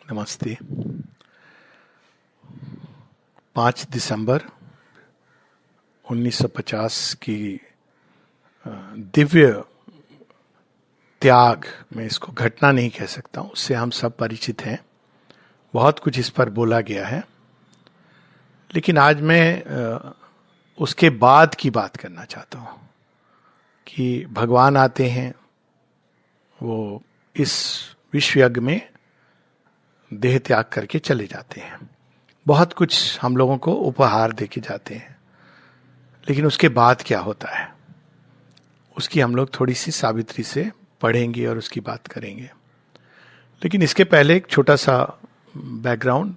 नमस्ते। 5 दिसंबर 1950 की दिव्य त्याग, मैं इसको घटना नहीं कह सकता हूँ, उससे हम सब परिचित हैं। बहुत कुछ इस पर बोला गया है, लेकिन आज मैं उसके बाद की बात करना चाहता हूँ कि भगवान आते हैं, वो इस विश्व यज्ञ में देह त्याग करके चले जाते हैं। बहुत कुछ हम लोगों को उपहार देके जाते हैं, लेकिन उसके बाद क्या होता है उसकी हम लोग थोड़ी सी सावित्री से पढ़ेंगे और उसकी बात करेंगे। लेकिन इसके पहले एक छोटा सा बैकग्राउंड,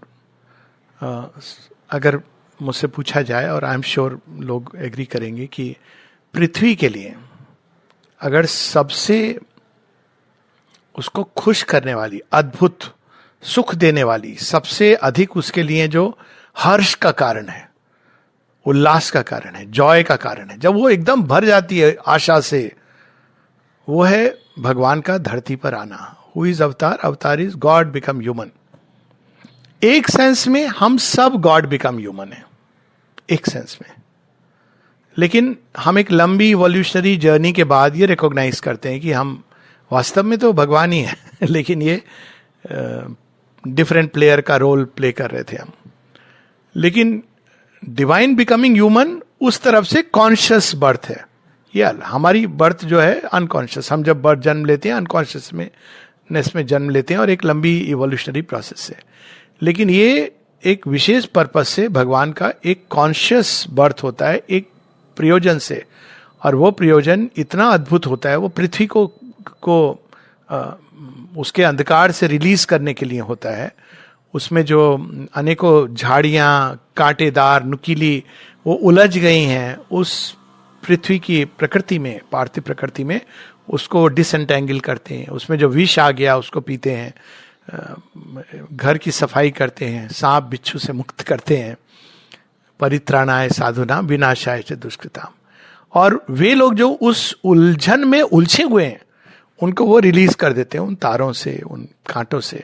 अगर मुझसे पूछा जाए, और आई एम श्योर लोग एग्री करेंगे, कि पृथ्वी के लिए अगर सबसे उसको खुश करने वाली, अद्भुत सुख देने वाली, सबसे अधिक उसके लिए जो हर्ष का कारण है, उल्लास का कारण है, जॉय का कारण है, जब वो एकदम भर जाती है आशा से, वो है भगवान का धरती पर आना। हु इज अवतार? अवतार इज गॉड बिकम ह्यूमन। एक सेंस में हम सब गॉड बिकम ह्यूमन है, एक सेंस में। लेकिन हम एक लंबी इवोल्यूशनरी जर्नी के बाद ये रिकॉग्नाइज करते हैं कि हम वास्तव में तो भगवान ही है, लेकिन ये डिफरेंट प्लेयर का रोल प्ले कर रहे थे हम। लेकिन डिवाइन बिकमिंग ह्यूमन उस तरफ से कॉन्शियस बर्थ है। ये हमारी बर्थ जो है अनकॉन्शियस, हम जब बर्थ जन्म लेते हैं अनकॉन्शियस में जन्म लेते हैं, और एक लंबी इवोल्यूशनरी प्रोसेस है। लेकिन ये एक विशेष पर्पस से भगवान का एक कॉन्शियस बर्थ होता है, एक प्रयोजन से, और वो प्रयोजन इतना अद्भुत होता है, वो पृथ्वी को उसके अंधकार से रिलीज करने के लिए होता है। उसमें जो अनेकों झाड़ियां कांटेदार नुकीली वो उलझ गई हैं उस पृथ्वी की प्रकृति में, पार्थिव प्रकृति में, उसको डिसएंटेंगल करते हैं। उसमें जो विष आ गया उसको पीते हैं, घर की सफाई करते हैं, सांप बिच्छू से मुक्त करते हैं। परित्राणाय साधुनाम विनाशाय च दुष्कृताम। और वे लोग जो उस उलझन में उलझे हुए हैं उनको वो रिलीज कर देते हैं उन तारों से, उन कांटों से।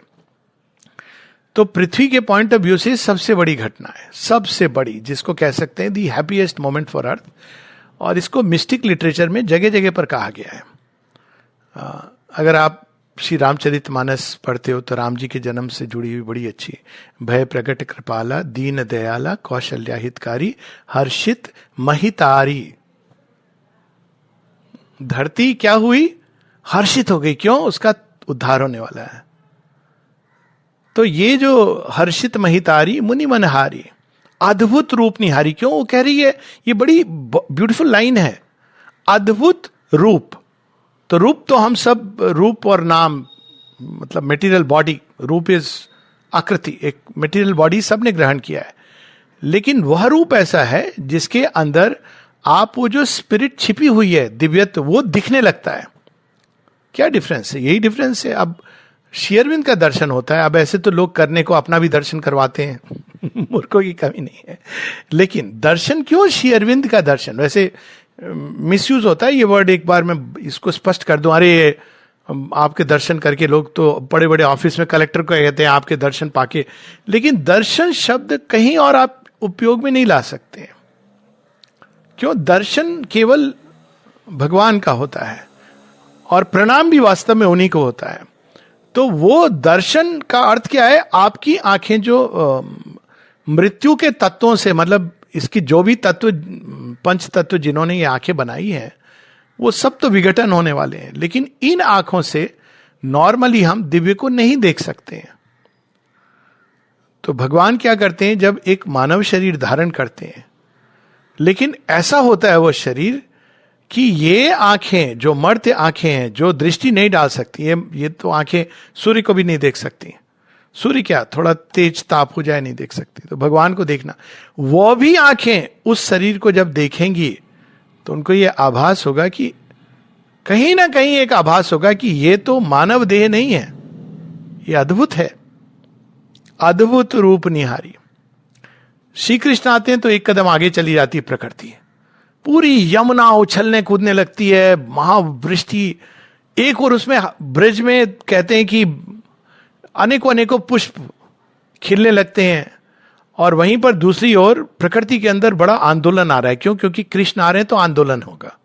तो पृथ्वी के पॉइंट ऑफ व्यू से सबसे बड़ी घटना है, सबसे बड़ी, जिसको कह सकते हैं दी हैप्पीएस्ट मोमेंट फॉर अर्थ। और इसको मिस्टिक लिटरेचर में जगह जगह पर कहा गया है। अगर आप श्री रामचरितमानस पढ़ते हो तो राम जी के जन्म से जुड़ी हुई बड़ी अच्छी, भय प्रगट कृपाला दीन दयाला कौशल्या हितकारी हर्षित महितारी। धरती क्या हुई? हर्षित हो गई। क्यों? उसका उद्धार होने वाला है। तो ये जो हर्षित महितारी मुनि मनहारी, अद्भुत रूप निहारी। क्यों वो कह रही है? ये बड़ी ब्यूटीफुल लाइन है, अद्भुत रूप। तो रूप तो हम सब, रूप और नाम मतलब मेटीरियल बॉडी, रूप इज आकृति, एक मेटीरियल बॉडी सबने ग्रहण किया है। लेकिन वह रूप ऐसा है जिसके अंदर आप वो जो स्पिरिट छिपी हुई है, दिव्यत्व, वो दिखने लगता है। क्या डिफरेंस है? यही डिफरेंस है। अब श्री अरविंद का दर्शन होता है। अब ऐसे तो लोग करने को अपना भी दर्शन करवाते हैं मूर्खों की कमी नहीं है। लेकिन दर्शन क्यों श्री अरविंद का दर्शन? वैसे मिसयूज होता है ये वर्ड, एक बार मैं इसको स्पष्ट कर दूं। अरे आपके दर्शन करके लोग तो बड़े बड़े ऑफिस में कलेक्टर को कहते हैं आपके दर्शन पाके। लेकिन दर्शन शब्द कहीं और आप उपयोग में नहीं ला सकते। क्यों? दर्शन केवल भगवान का होता है, और प्रणाम भी वास्तव में उन्हीं को होता है। तो वो दर्शन का अर्थ क्या है? आपकी आंखें जो मृत्यु के तत्वों से, मतलब इसकी जो भी तत्व, पंच तत्व जिन्होंने ये आंखें बनाई हैं, वो सब तो विघटन होने वाले हैं। लेकिन इन आंखों से नॉर्मली हम दिव्य को नहीं देख सकते हैं। तो भगवान क्या करते हैं? जब एक मानव शरीर धारण करते हैं, लेकिन ऐसा होता है वो शरीर कि ये आंखें, जो मर्त्य आंखें हैं, जो दृष्टि नहीं डाल सकती, ये तो आंखें सूर्य को भी नहीं देख सकती। सूर्य क्या, थोड़ा तेज ताप हो जाए नहीं देख सकती। तो भगवान को देखना, वो भी आंखें उस शरीर को जब देखेंगी तो उनको ये आभास होगा कि कहीं ना कहीं एक आभास होगा कि ये तो मानव देह नहीं है, ये अद्भुत है, अद्भुत रूप निहारी। श्री कृष्ण आते हैं तो एक कदम आगे चली जाती है प्रकृति, पूरी यमुना उछलने कूदने लगती है, महावृष्टि। एक और उसमें ब्रिज में कहते हैं कि अनेकों अनेकों पुष्प खिलने लगते हैं, और वहीं पर दूसरी ओर प्रकृति के अंदर बड़ा आंदोलन आ रहा है। क्यों? क्योंकि कृष्ण आ रहे हैं तो आंदोलन होगा।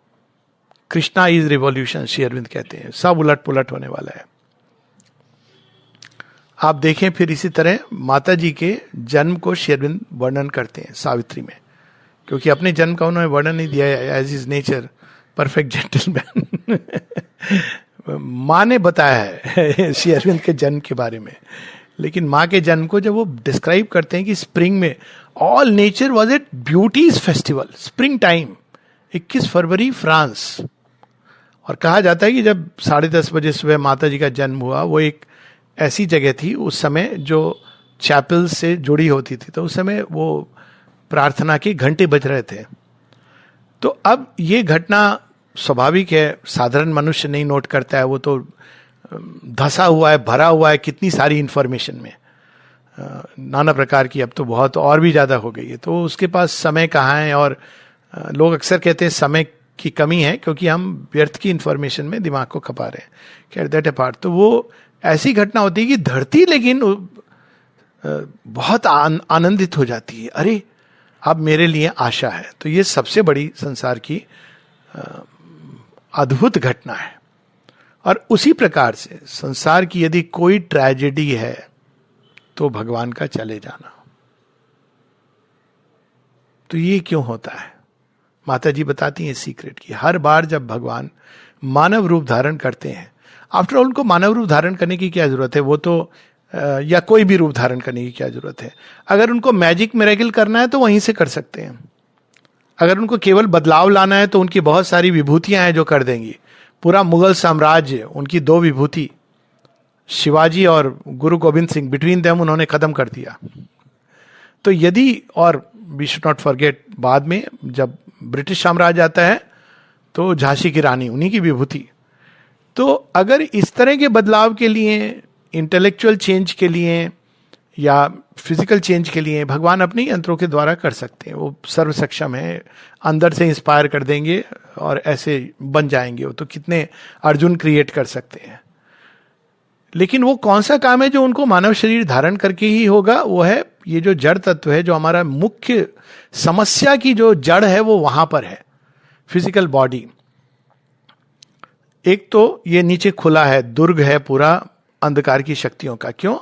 कृष्णा इज रिवॉल्यूशन, श्री अरविंद कहते हैं, सब उलट पुलट होने वाला है। आप देखें फिर इसी तरह माता जी के जन्म को श्री अरविंद वर्णन करते हैं सावित्री में, क्योंकि अपने जन्म का उन्होंने वर्णन नहीं दिया है, as is nature perfect gentleman. माँ ने बताया है श्री अरविंद के जन्म के बारे में, लेकिन माँ के जन्म को जब वो डिस्क्राइब करते हैं कि स्प्रिंग में all nature was at beauty's festival, spring time, 21 फरवरी फ्रांस। और कहा जाता है कि जब 10:30 बजे सुबह माता जी का जन्म हुआ, वो एक ऐसी जगह थी उस समय जो चैपल से जुड़ी होती थी, तो उस समय वो प्रार्थना के घंटे बज रहे थे। तो अब ये घटना स्वाभाविक है, साधारण मनुष्य नहीं नोट करता है, वो तो धसा हुआ है, भरा हुआ है कितनी सारी इंफॉर्मेशन में, नाना प्रकार की, अब तो बहुत और भी ज्यादा हो गई है, तो उसके पास समय कहाँ है। और लोग अक्सर कहते हैं समय की कमी है, क्योंकि हम व्यर्थ की इंफॉर्मेशन में दिमाग को खपा रहे हैं। खैर दैट अपार्ट, तो वो ऐसी घटना होती है कि धरती लेकिन बहुत आनंदित हो जाती है, अरे अब मेरे लिए आशा है। तो ये सबसे बड़ी संसार की अद्भुत घटना है। और उसी प्रकार से संसार की यदि कोई ट्रेजेडी है तो भगवान का चले जाना। तो ये क्यों होता है? माता जी बताती हैं सीक्रेट की, हर बार जब भगवान मानव रूप धारण करते हैं, आफ्टर ऑल उनको मानव रूप धारण करने की क्या जरूरत है, वो तो या कोई भी रूप धारण करने की क्या जरूरत है। अगर उनको मैजिक मिरेकल करना है तो वहीं से कर सकते हैं। अगर उनको केवल बदलाव लाना है तो उनकी बहुत सारी विभूतियां हैं जो कर देंगी। पूरा मुगल साम्राज्य, उनकी 2 विभूति, शिवाजी और गुरु गोविंद सिंह, बिटवीन देम उन्होंने खत्म कर दिया। तो यदि, और वी शुड नॉट फॉरगेट, बाद में जब ब्रिटिश साम्राज्य आता है तो झांसी की रानी, उन्हीं की विभूति। तो अगर इस तरह के बदलाव के लिए, इंटेलेक्चुअल चेंज के लिए या फिजिकल चेंज के लिए भगवान अपने यंत्रों के द्वारा कर सकते हैं। वो सर्व सक्षम है, अंदर से इंस्पायर कर देंगे और ऐसे बन जाएंगे। वो तो कितने अर्जुन क्रिएट कर सकते हैं। लेकिन वो कौन सा काम है जो उनको मानव शरीर धारण करके ही होगा? वो है ये जो जड़ तत्व है, जो हमारा मुख्य समस्या की जो जड़ है वो वहां पर है, फिजिकल बॉडी। एक तो ये नीचे खुला है, दुर्ग है पूरा अंधकार की शक्तियों का। क्यों?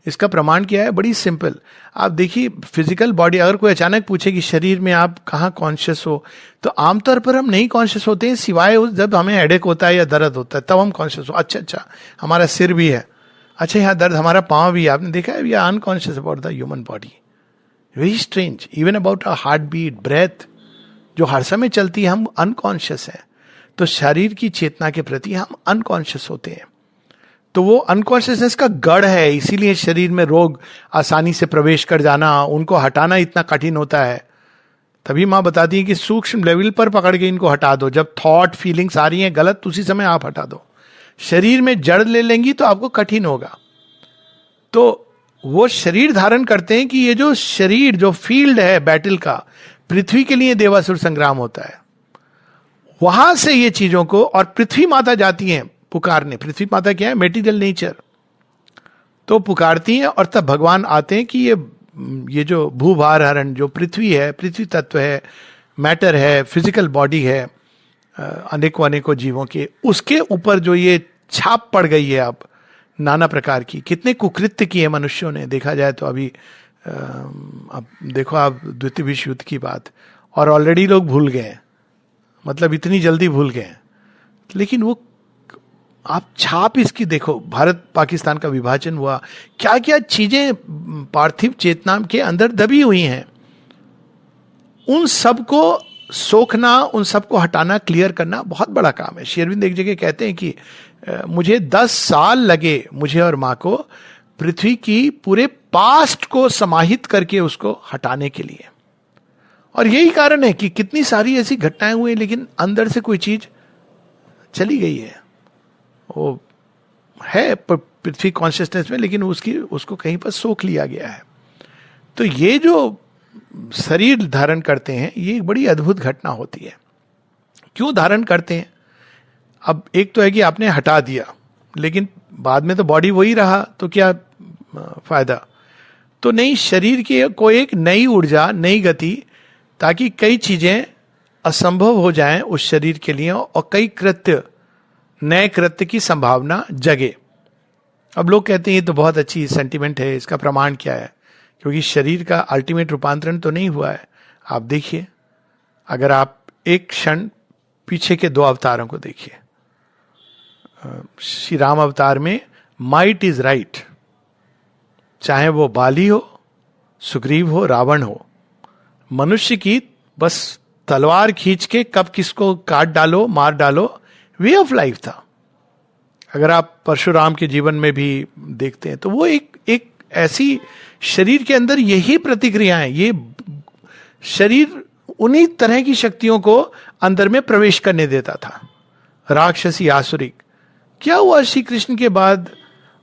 इसका प्रमाण क्या है? बड़ी सिंपल। आप देखिए फिजिकल बॉडी, अगर कोई अचानक पूछे कि शरीर में आप कहाँ कॉन्शियस हो, तो आमतौर पर हम नहीं कॉन्शियस होते हैं, सिवाय उस जब हमें हेडेक होता है या दर्द होता है तब हम कॉन्शियस हो। अच्छा हमारा सिर भी है, अच्छा यहाँ दर्द, हमारा पाँव भी है। आपने देखा है, we are unconscious about the human body. Very strange, even about a heart beat, breath जो हर समय चलती है, हम अनकॉन्शियस है। तो शरीर की चेतना के प्रति हम अनकॉन्शियस होते हैं। तो वो अनकॉन्शियसनेस का गढ़ है, इसीलिए शरीर में रोग आसानी से प्रवेश कर जाना, उनको हटाना इतना कठिन होता है। तभी माँ बताती है कि सूक्ष्म लेवल पर पकड़ के इनको हटा दो। जब थॉट फीलिंग्स आ रही हैं गलत, उसी समय आप हटा दो। शरीर में जड़ ले लेंगी तो आपको कठिन होगा। तो वो शरीर धारण करते हैं कि ये जो शरीर, जो फील्ड है बैटल का, पृथ्वी के लिए देवासुर संग्राम होता है, वहां से ये चीजों को, और पृथ्वी माता जाती हैं पुकारने। पृथ्वी माता क्या है? Material nature. तो पुकारती हैं और तब भगवान आते हैं कि ये जो भूभार हरण, जो पृथ्वी है, पृथ्वी तत्व है, मैटर है, फिजिकल बॉडी है, अनेकों अनेकों जीवों के, उसके ऊपर जो ये छाप पड़ गई है अब नाना प्रकार की, कितने कुकृत्य किए मनुष्यों ने। देखा जाए तो अभी अब देखो आप द्वितीय विश्व युद्ध की बात, और ऑलरेडी लोग भूल गए, मतलब इतनी जल्दी भूल गए। लेकिन वो आप छाप इसकी देखो, भारत पाकिस्तान का विभाजन हुआ, क्या क्या चीजें पार्थिव चेतना के अंदर दबी हुई हैं, उन सबको सोखना, उन सबको हटाना, क्लियर करना बहुत बड़ा काम है। श्री अरविंद एक जगह कहते हैं कि मुझे 10 साल लगे, मुझे और माँ को, पृथ्वी की पूरे पास्ट को समाहित करके उसको हटाने के लिए। और यही कारण है कि कितनी सारी ऐसी घटनाएं हुई, लेकिन अंदर से कोई चीज चली गई है। वो है पृथ्वी कॉन्शियसनेस में, लेकिन उसको कहीं पर सोख लिया गया है। तो ये जो शरीर धारण करते हैं, ये एक बड़ी अद्भुत घटना होती है। क्यों धारण करते हैं? अब एक तो है कि आपने हटा दिया, लेकिन बाद में तो बॉडी वही रहा, तो क्या फायदा। तो नई शरीर की को एक नई ऊर्जा, नई गति, ताकि कई चीजें असंभव हो जाएं उस शरीर के लिए और कई कृत्य, नए कृत्य की संभावना जगे। अब लोग कहते हैं ये तो बहुत अच्छी सेंटिमेंट है, इसका प्रमाण क्या है? क्योंकि शरीर का अल्टीमेट रूपांतरण तो नहीं हुआ है। आप देखिए, अगर आप एक क्षण पीछे के 2 अवतारों को देखिए, श्री राम अवतार में माइट इज राइट, चाहे वो बाली हो, सुग्रीव हो, रावण हो, मनुष्य की बस तलवार खींच के कब किसको काट डालो, मार डालो, वे ऑफ लाइफ था। अगर आप परशुराम के जीवन में भी देखते हैं तो वो एक ऐसी शरीर के अंदर यही प्रतिक्रियाएं, ये शरीर उन्हीं तरह की शक्तियों को अंदर में प्रवेश करने देता था, राक्षसी, आसुरिक। क्या हुआ श्री कृष्ण के बाद?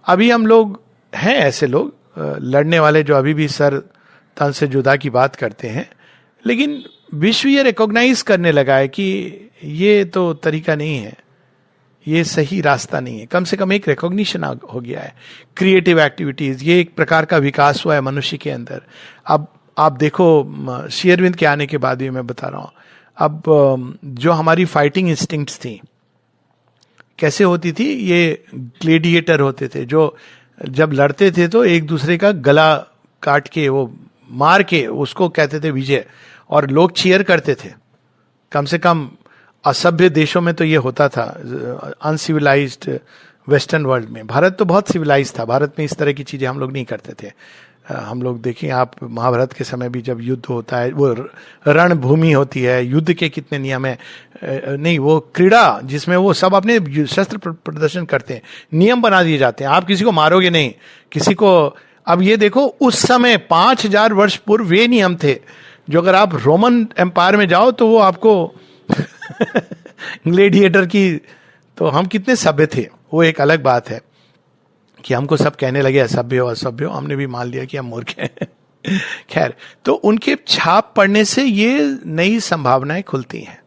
अभी हम लोग हैं ऐसे लोग लड़ने वाले जो अभी भी सर तन से जुदा की बात करते हैं, लेकिन विश्व ये रिकॉग्नाइज करने लगा है कि ये तो तरीका नहीं है, ये सही रास्ता नहीं है। कम से कम एक रिकॉग्निशन हो गया है। क्रिएटिव एक्टिविटीज, ये एक प्रकार का विकास हुआ है मनुष्य के अंदर। अब आप देखो, श्री अरविंद के आने के बाद भी मैं बता रहा हूं, अब जो हमारी फाइटिंग इंस्टिंक्ट्स थी कैसे होती थी, ये ग्लेडिएटर होते थे जो जब लड़ते थे तो एक दूसरे का गला काट के, वो मार के, उसको कहते थे विजय, और लोग चीयर करते थे। कम से कम असभ्य देशों में तो ये होता था, अनसिविलाइज्ड वेस्टर्न वर्ल्ड में। भारत तो बहुत सिविलाइज था, भारत में इस तरह की चीजें हम लोग नहीं करते थे। हम लोग देखें आप, महाभारत के समय भी जब युद्ध होता है, वो रणभूमि होती है, युद्ध के कितने नियम है, नहीं वो क्रीड़ा जिसमें वो सब अपने शस्त्र प्रदर्शन करते हैं, नियम बना दिए जाते हैं, आप किसी को मारोगे नहीं, किसी को। अब ये देखो, उस समय 5000 वर्ष पूर्व वे नियम थे जो अगर आप रोमन एम्पायर में जाओ तो वो आपको ग्लेडिएटर की, तो हम कितने सभ्य थे, वो एक अलग बात है कि हमको सब कहने लगे असभ्य हो असभ्य हो, हमने भी मान लिया कि हम मूर्ख हैं। खैर, तो उनके छाप पड़ने से ये नई संभावनाएं खुलती हैं।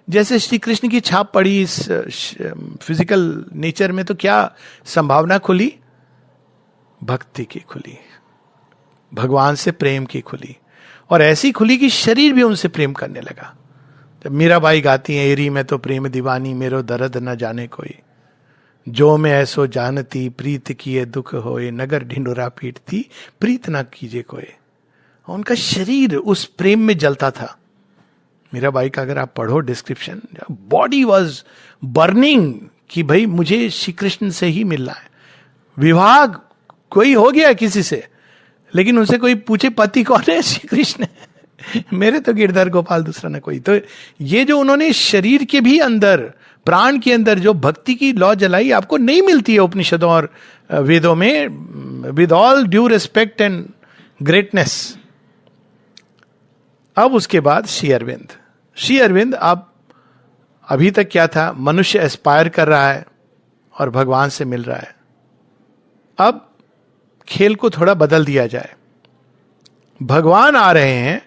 जैसे श्री कृष्ण की छाप पड़ी इस फिजिकल नेचर में, तो क्या संभावना खुली? भक्ति की खुली, भगवान से प्रेम की खुली, और ऐसी खुली कि शरीर भी उनसे प्रेम करने लगा। जब मीराबाई गाती हैं, एरी में तो प्रेम दीवानी, मेरो दर्द न जाने कोई, जो मैं ऐसो जानती, प्रीत किए दुख होए, नगर ढिंडोरा पीटती, प्रीत ना कीजिए कोई। उनका शरीर उस प्रेम में जलता था। मीराबाई का अगर आप पढ़ो डिस्क्रिप्शन, बॉडी वॉज बर्निंग कि भाई मुझे श्री कृष्ण से ही मिलना है। विवाह कोई हो गया किसी से, लेकिन उनसे कोई पूछे पति कौन है? श्री कृष्ण मेरे तो गिरधर गोपाल, दूसरा ना कोई। तो ये जो उन्होंने शरीर के भी अंदर, प्राण के अंदर जो भक्ति की लौ जलाई, आपको नहीं मिलती है उपनिषदों और वेदों में, with all due respect and greatness. अब उसके बाद श्री अरविंद अब अभी तक क्या था, मनुष्य एस्पायर कर रहा है और भगवान से मिल रहा है। अब खेल को थोड़ा बदल दिया जाए, भगवान आ रहे हैं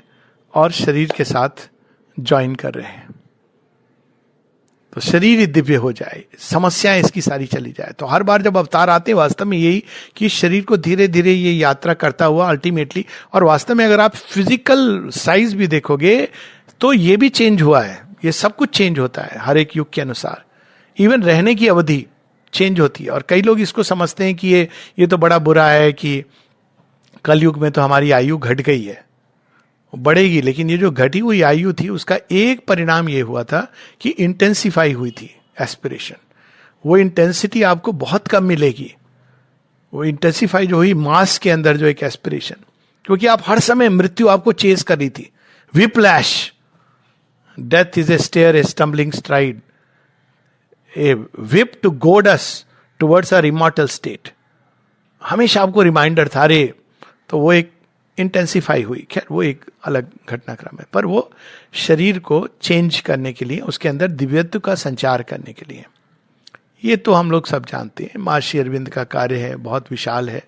और शरीर के साथ ज्वाइन कर रहे हैं, तो शरीर दिव्य हो जाए, समस्याएं इसकी सारी चली जाए। तो हर बार जब अवतार आते हैं वास्तव में यही कि शरीर को धीरे धीरे ये यात्रा करता हुआ अल्टीमेटली, और वास्तव में अगर आप फिजिकल साइज भी देखोगे तो ये भी चेंज हुआ है, ये सब कुछ चेंज होता है हर एक युग के अनुसार। इवन रहने की अवधि चेंज होती है, और कई लोग इसको समझते हैं कि ये तो बड़ा बुरा है कि कलयुग में तो हमारी आयु घट गई है, बढ़ेगी। लेकिन ये जो घटी हुई आयु थी उसका एक परिणाम ये हुआ था कि इंटेंसिफाई हुई थी एस्पिरेशन। वो इंटेंसिटी आपको बहुत कम मिलेगी, वो इंटेंसिफाई जो हुई मास के अंदर, जो एक एस्पिरेशन, क्योंकि आप हर समय मृत्यु आपको चेज कर रही थी। Whiplash, death is a stair, a stumbling stride, a whip to goad us towards our immortal state. हमेशा आपको रिमाइंडर था, अरे, तो वो एक इंटेंसिफाई हुई। खैर वो एक अलग घटनाक्रम है, पर वो शरीर को चेंज करने के लिए, उसके अंदर दिव्यत्व का संचार करने के लिए, ये तो हम लोग सब जानते हैं। महर्षि अरविंद का कार्य है, बहुत विशाल है।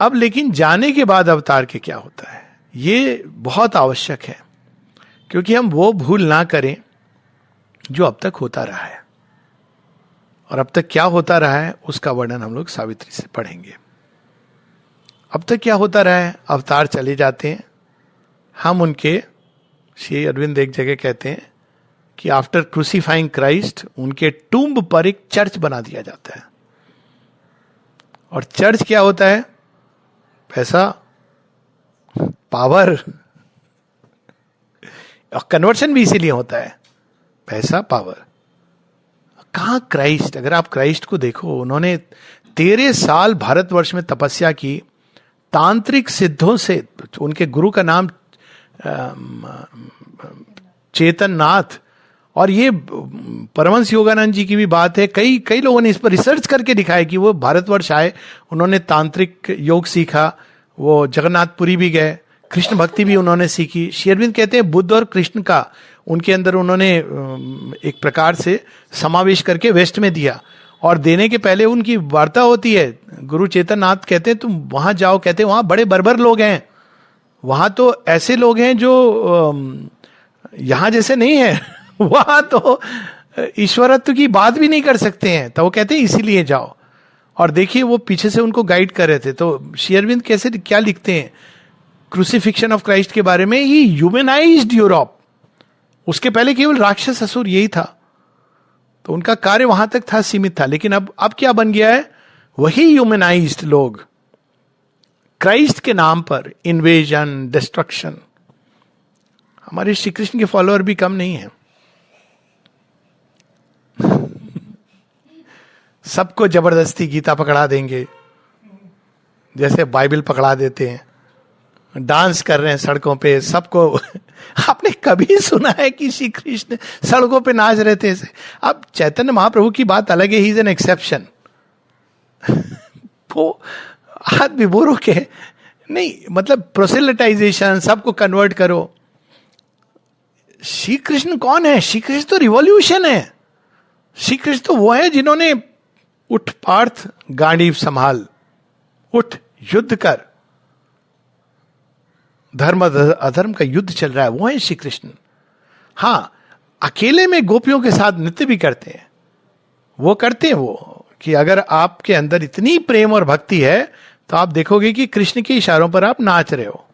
अब लेकिन जाने के बाद अवतार के क्या होता है, ये बहुत आवश्यक है, क्योंकि हम वो भूल ना करें जो अब तक होता रहा है। और अब तक क्या होता रहा है उसका वर्णन हम लोग सावित्री से पढ़ेंगे। अब तक क्या होता रहा है, अवतार चले जाते हैं, हम उनके, श्री अरविंद एक जगह कहते हैं कि आफ्टर क्रूसीफाइंग क्राइस्ट उनके टूम्ब पर एक चर्च बना दिया जाता है. और चर्च क्या होता है? पैसा, पावर. और कन्वर्शन भी इसीलिए होता है, पैसा पावर. कहां क्राइस्ट? अगर आप क्राइस्ट को देखो, उन्होंने 13 साल भारतवर्ष में तपस्या की, तांत्रिक सिद्धों से. उनके गुरु का नाम चेतन नाथ, और ये परमहंस योगानंद जी की भी बात है. कई कई लोगों ने इस पर रिसर्च करके दिखाया कि वो भारतवर्ष आए, उन्होंने तांत्रिक योग सीखा, वो जगन्नाथपुरी भी गए, कृष्ण भक्ति भी उन्होंने सीखी. श्री अरविंद कहते हैं बुद्ध और कृष्ण का उनके अंदर उन्होंने एक प्रकार से समावेश करके वेस्ट में दिया. और देने के पहले उनकी वार्ता होती है. गुरु चेतन नाथ कहते हैं तुम वहां जाओ, कहते हैं वहां बड़े बर्बर लोग हैं, वहां तो ऐसे लोग हैं जो यहां जैसे नहीं है. वहां तो ईश्वरत्व की बात भी नहीं कर सकते हैं. तो वो कहते हैं इसीलिए जाओ. और देखिए वो पीछे से उनको गाइड कर रहे थे. तो श्री अरविंद कैसे क्या लिखते हैं क्रूसिफिक्शन ऑफ क्राइस्ट के बारे में? ही ह्यूमनाइज्ड यूरोप. उसके पहले केवल राक्षस असुर यही था. तो उनका कार्य वहां तक था, सीमित था. लेकिन अब क्या बन गया है? वही ह्यूमनाइज्ड लोग क्राइस्ट के नाम पर इन्वेजन, डिस्ट्रक्शन. हमारे श्री कृष्ण के फॉलोअर भी कम नहीं है. सबको जबरदस्ती गीता पकड़ा देंगे, जैसे बाइबल पकड़ा देते हैं. डांस कर रहे हैं सड़कों पे सबको. आपने कभी सुना है कि श्री कृष्ण सड़कों पे नाच रहे थे? अब चैतन्य महाप्रभु की बात अलग है, ही इज एन एक्सेप्शन. वो हाथ विभोरों के नहीं, मतलब प्रोसेलिटाइजेशन, सबको कन्वर्ट करो. श्री कृष्ण कौन है? श्री कृष्ण तो रिवॉल्यूशन है. श्री कृष्ण तो वो है जिन्होंने उठ पार्थ गांडीव संभाल, उठ युद्ध कर, धर्म अधर्म का युद्ध चल रहा है, वो है श्री कृष्ण. हाँ, अकेले में गोपियों के साथ नृत्य भी करते हैं. वो करते हैं वो कि अगर आपके अंदर इतनी प्रेम और भक्ति है तो आप देखोगे कि कृष्ण के इशारों पर आप नाच रहे हो.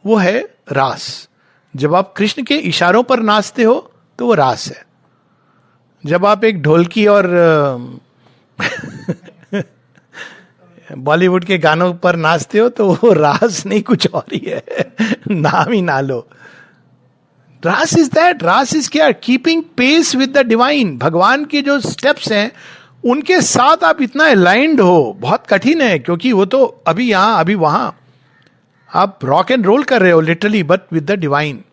वो है रास. जब आप कृष्ण के इशारों पर नाचते हो तो वो रास है. जब आप एक ढोलकी और बॉलीवुड के गानों पर नाचते हो तो वो रास नहीं, कुछ और ही है. नाम ही ना लो. Raas is that. Raas is क्या? Keeping pace with the divine. भगवान के जो स्टेप्स हैं उनके साथ आप इतना अलाइंड हो. बहुत कठिन है, क्योंकि वो तो अभी यहां अभी वहां. आप रॉक एंड रोल कर रहे हो literally, but with the divine.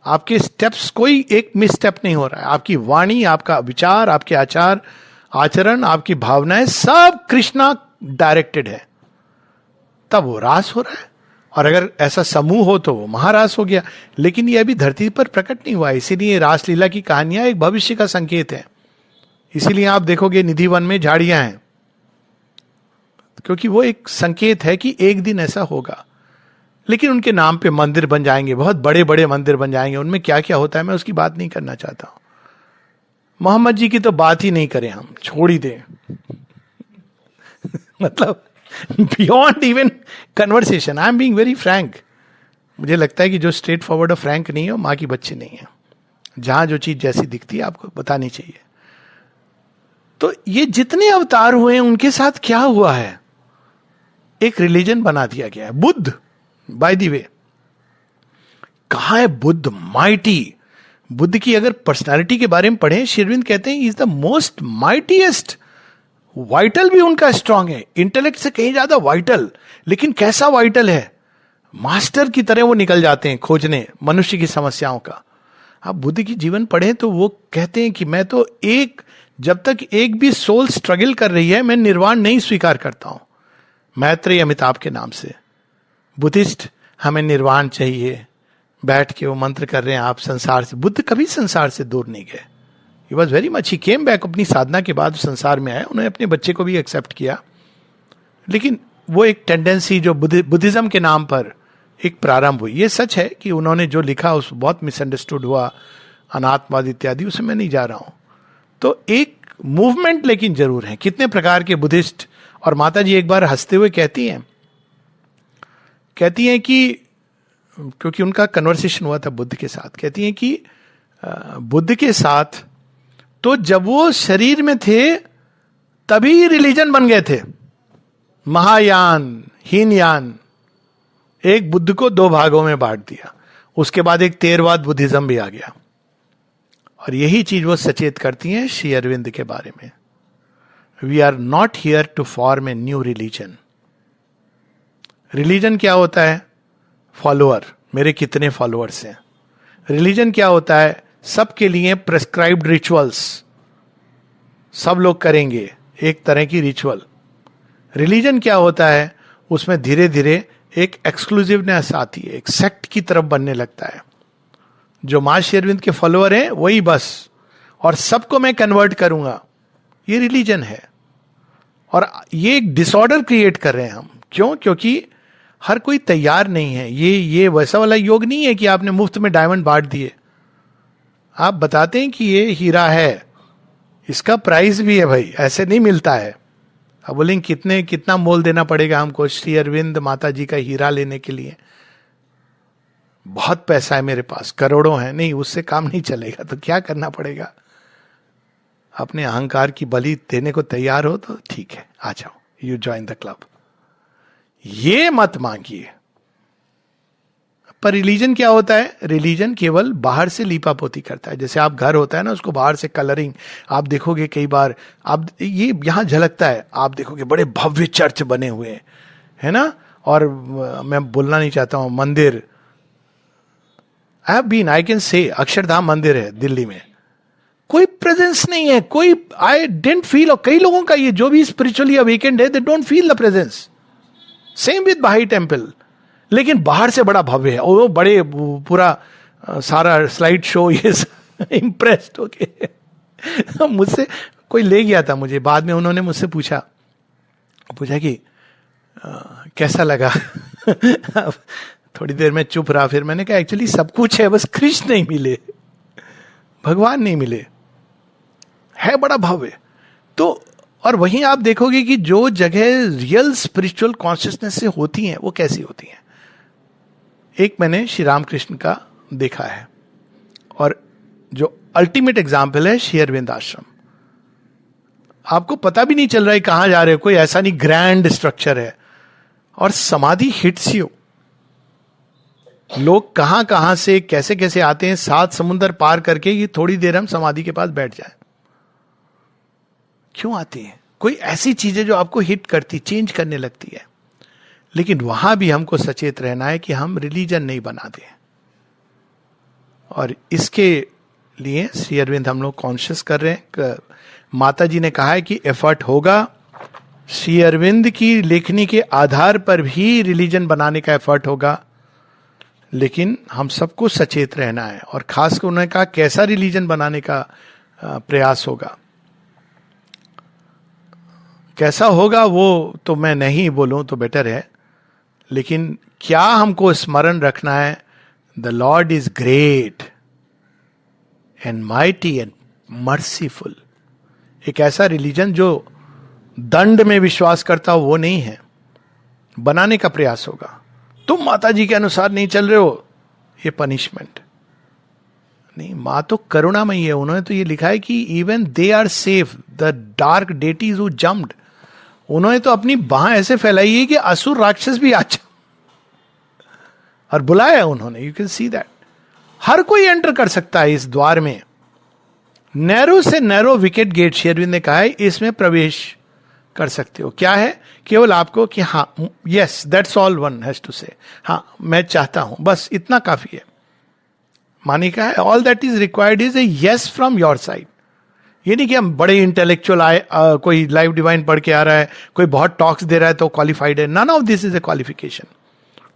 आपके स्टेप्स कोई एक मिस स्टेप नहीं हो रहा है. आपकी वाणी, आपका विचार, आपके आचार आचरण, आपकी भावनाएं सब कृष्णा डायरेक्टेड है. तब वो रास हो रहा है. और अगर ऐसा समूह हो तो वो महारास हो गया. लेकिन ये अभी धरती पर प्रकट नहीं हुआ. इसीलिए रासलीला की कहानियां एक भविष्य का संकेत है. इसीलिए आप देखोगे निधि वन में झाड़ियां हैं, क्योंकि वो एक संकेत है कि एक दिन ऐसा होगा. लेकिन उनके नाम पे मंदिर बन जाएंगे, बहुत बड़े बड़े मंदिर बन जाएंगे. उनमें क्या क्या होता है मैं उसकी बात नहीं करना चाहता हूं. मोहम्मद जी की तो बात ही नहीं करें, हम छोड़ ही दें. मतलब beyond even conversation. I am being very Frank. मुझे लगता है कि जो स्ट्रेट फॉरवर्ड और फ्रैंक नहीं है वो माँ की बच्ची नहीं है. जहां जो चीज जैसी दिखती है आपको बतानी चाहिए. तो ये जितने अवतार हुए हैं उनके साथ क्या हुआ है? एक रिलीजन बना दिया गया है. बुद्ध, बाय द वे, कहां है बुद्ध? माइटी. बुद्ध की अगर पर्सनालिटी के बारे में पढ़ें, श्री अरविंद कहते हैं is the most mightiest. Vital भी उनका स्ट्रांग है, इंटेलेक्ट से कहीं ज्यादा वाइटल. लेकिन कैसा वाइटल है? मास्टर की तरह वो निकल जाते हैं खोजने मनुष्य की समस्याओं का. आप बुद्ध की जीवन पढ़ें तो वो कहते हैं कि मैं तो जब तक एक भी सोल स्ट्रगल कर रही है मैं निर्वाण नहीं स्वीकार करता हूं. मैत्रेय अमिताभ के नाम से बुद्धिस्ट, हमें निर्वाण चाहिए. बैठ के वो मंत्र कर रहे हैं आप संसार से. बुद्ध कभी संसार से दूर नहीं गए. He was very much, he came back. अपनी साधना के बाद संसार में आए, उन्होंने अपने बच्चे को भी एक्सेप्ट किया. लेकिन वो एक टेंडेंसी जो बुद्धिज्म के नाम पर एक प्रारंभ हुई. ये सच है कि उन्होंने जो लिखा उस बहुत मिसअंडरस्टूड हुआ, अनात्मवाद इत्यादि, उसमें मैं नहीं जा रहा हूं. तो एक मूवमेंट लेकिन जरूर है. कितने प्रकार के बुद्धिस्ट और माता जी एक बार हंसते हुए कहती हैं कि, क्योंकि उनका कन्वर्सेशन हुआ था बुद्ध के साथ, कहती हैं कि बुद्ध के साथ तो जब वो शरीर में थे तभी रिलीजन बन गए थे, महायान हीनयान। एक बुद्ध को 2 भागों में बांट दिया, उसके बाद एक थेरवाद बुद्धिज्म भी आ गया। और यही चीज वो सचेत करती हैं श्री अरविंद के बारे में। We are not here to form a new religion. Religion क्या होता है? फॉलोअर, मेरे कितने फॉलोअर्स हैं। रिलीजन क्या होता है? सबके लिए प्रेस्क्राइब्ड रिचुअल्स, सब लोग करेंगे एक तरह की रिचुअल। रिलीजन क्या होता है? उसमें धीरे धीरे एक एक्सक्लूसिवनेस आती है, एक सेक्ट की तरफ बनने लगता है। जो मां श्री अरविंद के फॉलोअर हैं वही बस, और सबको मैं कन्वर्ट करूंगा, ये रिलीजन है। और ये एक डिसऑर्डर क्रिएट कर रहे हैं हम। क्यों? क्योंकि हर कोई तैयार नहीं है। ये वैसा वाला योग नहीं है कि आपने मुफ्त में डायमंड बांट दिए। आप बताते हैं कि ये हीरा है, इसका प्राइस भी है भाई, ऐसे नहीं मिलता है। अब बोलेंगे कितना मोल देना पड़ेगा हमको श्री अरविंद माता जी का हीरा लेने के लिए? बहुत पैसा है मेरे पास, करोड़ों है। नहीं, उससे काम नहीं चलेगा। तो क्या करना पड़ेगा? अपने अहंकार की बलि देने को तैयार हो तो ठीक है, आ जाओ, यू ज्वाइन द क्लब। ये मत मांगिए। पर रिलीजन क्या होता है? रिलीजन केवल बाहर से लीपा पोती करता है। जैसे आप घर होता है ना, उसको बाहर से कलरिंग, आप देखोगे कई बार, आप ये यहां झलकता है, आप देखोगे बड़े भव्य चर्च बने हुए हैं, है ना। और मैं बोलना नहीं चाहता हूं, मंदिर, I have been, I can say, Akshardham मंदिर है दिल्ली में, कोई प्रेजेंस नहीं है, कोई, आई डेंट फील। और कई लोगों का ये जो भी स्पिरिचुअली अवेकेंड है, they don't feel the presence. Same with बाही टेम्पल। लेकिन बाहर से बड़ा भव्य है, और वो बड़े पूरा सारा स्लाइड शो ये इम्प्रेस्ड होके मुझसे कोई ले गया था मुझे। बाद में उन्होंने मुझसे पूछा कि कैसा लगा थोड़ी देर में चुप रहा, फिर मैंने कहा एक्चुअली सब कुछ है, बस कृष्ण नहीं मिले, भगवान नहीं मिले, है बड़ा भव्य। तो और वहीं आप देखोगे कि जो जगह रियल स्पिरिचुअल कॉन्शियसनेस से होती हैं वो कैसी होती हैं। एक मैंने श्री रामकृष्ण का देखा है, और जो अल्टीमेट एग्जाम्पल है श्री अरविंद आश्रम। आपको पता भी नहीं चल रहा है कहां जा रहे हो, कोई ऐसा नहीं ग्रैंड स्ट्रक्चर है, और समाधि हिट्स यू। लोग कहां कहां से कैसे कैसे आते हैं, 7 समुंदर पार करके, ये थोड़ी देर हम समाधि के पास बैठ जाए। क्यों आती है? कोई ऐसी चीजें जो आपको हिट करती, चेंज करने लगती है। लेकिन वहां भी हमको सचेत रहना है कि हम रिलीजन नहीं बना दें। और इसके लिए श्री अरविंद हम लोग कॉन्शियस कर रहे हैं। माता जी ने कहा है कि एफर्ट होगा, श्री अरविंद की लेखनी के आधार पर भी रिलीजन बनाने का एफर्ट होगा, लेकिन हम सबको सचेत रहना है। और खासकर उन्होंने कहा कैसा रिलीजन बनाने का प्रयास होगा, कैसा होगा वो तो मैं नहीं बोलूं तो बेटर है। लेकिन क्या हमको स्मरण रखना है? The Lord is great and mighty and merciful. एक ऐसा रिलीजन जो दंड में विश्वास करता हो वो नहीं है, बनाने का प्रयास होगा। तुम माता जी के अनुसार नहीं चल रहे हो, ये पनिशमेंट नहीं। मां तो करुणामयी है, उन्होंने तो ये लिखा है कि even they are safe, the dark deities who jumped. उन्होंने तो अपनी बाह ऐसे फैलाई है कि असुर राक्षस भी अच्छा, और बुलाया उन्होंने। यू कैन सी दैट हर कोई एंटर कर सकता है इस द्वार में। नैरो से नैरो विकेट गेट शेरविंद ने कहा है, इसमें प्रवेश कर सकते हो। क्या है? केवल आपको कि हाँ, yes that's all one has to say, हाँ मैं चाहता हूं, बस इतना काफी है। मानी का है all that is required is a yes from your side. ये नहीं कि हम बड़े इंटेलेक्चुअल आए, कोई लाइव डिवाइन पढ़ के आ रहा है, कोई बहुत टॉक्स दे रहा है तो क्वालिफाइड है। None of this is a qualification.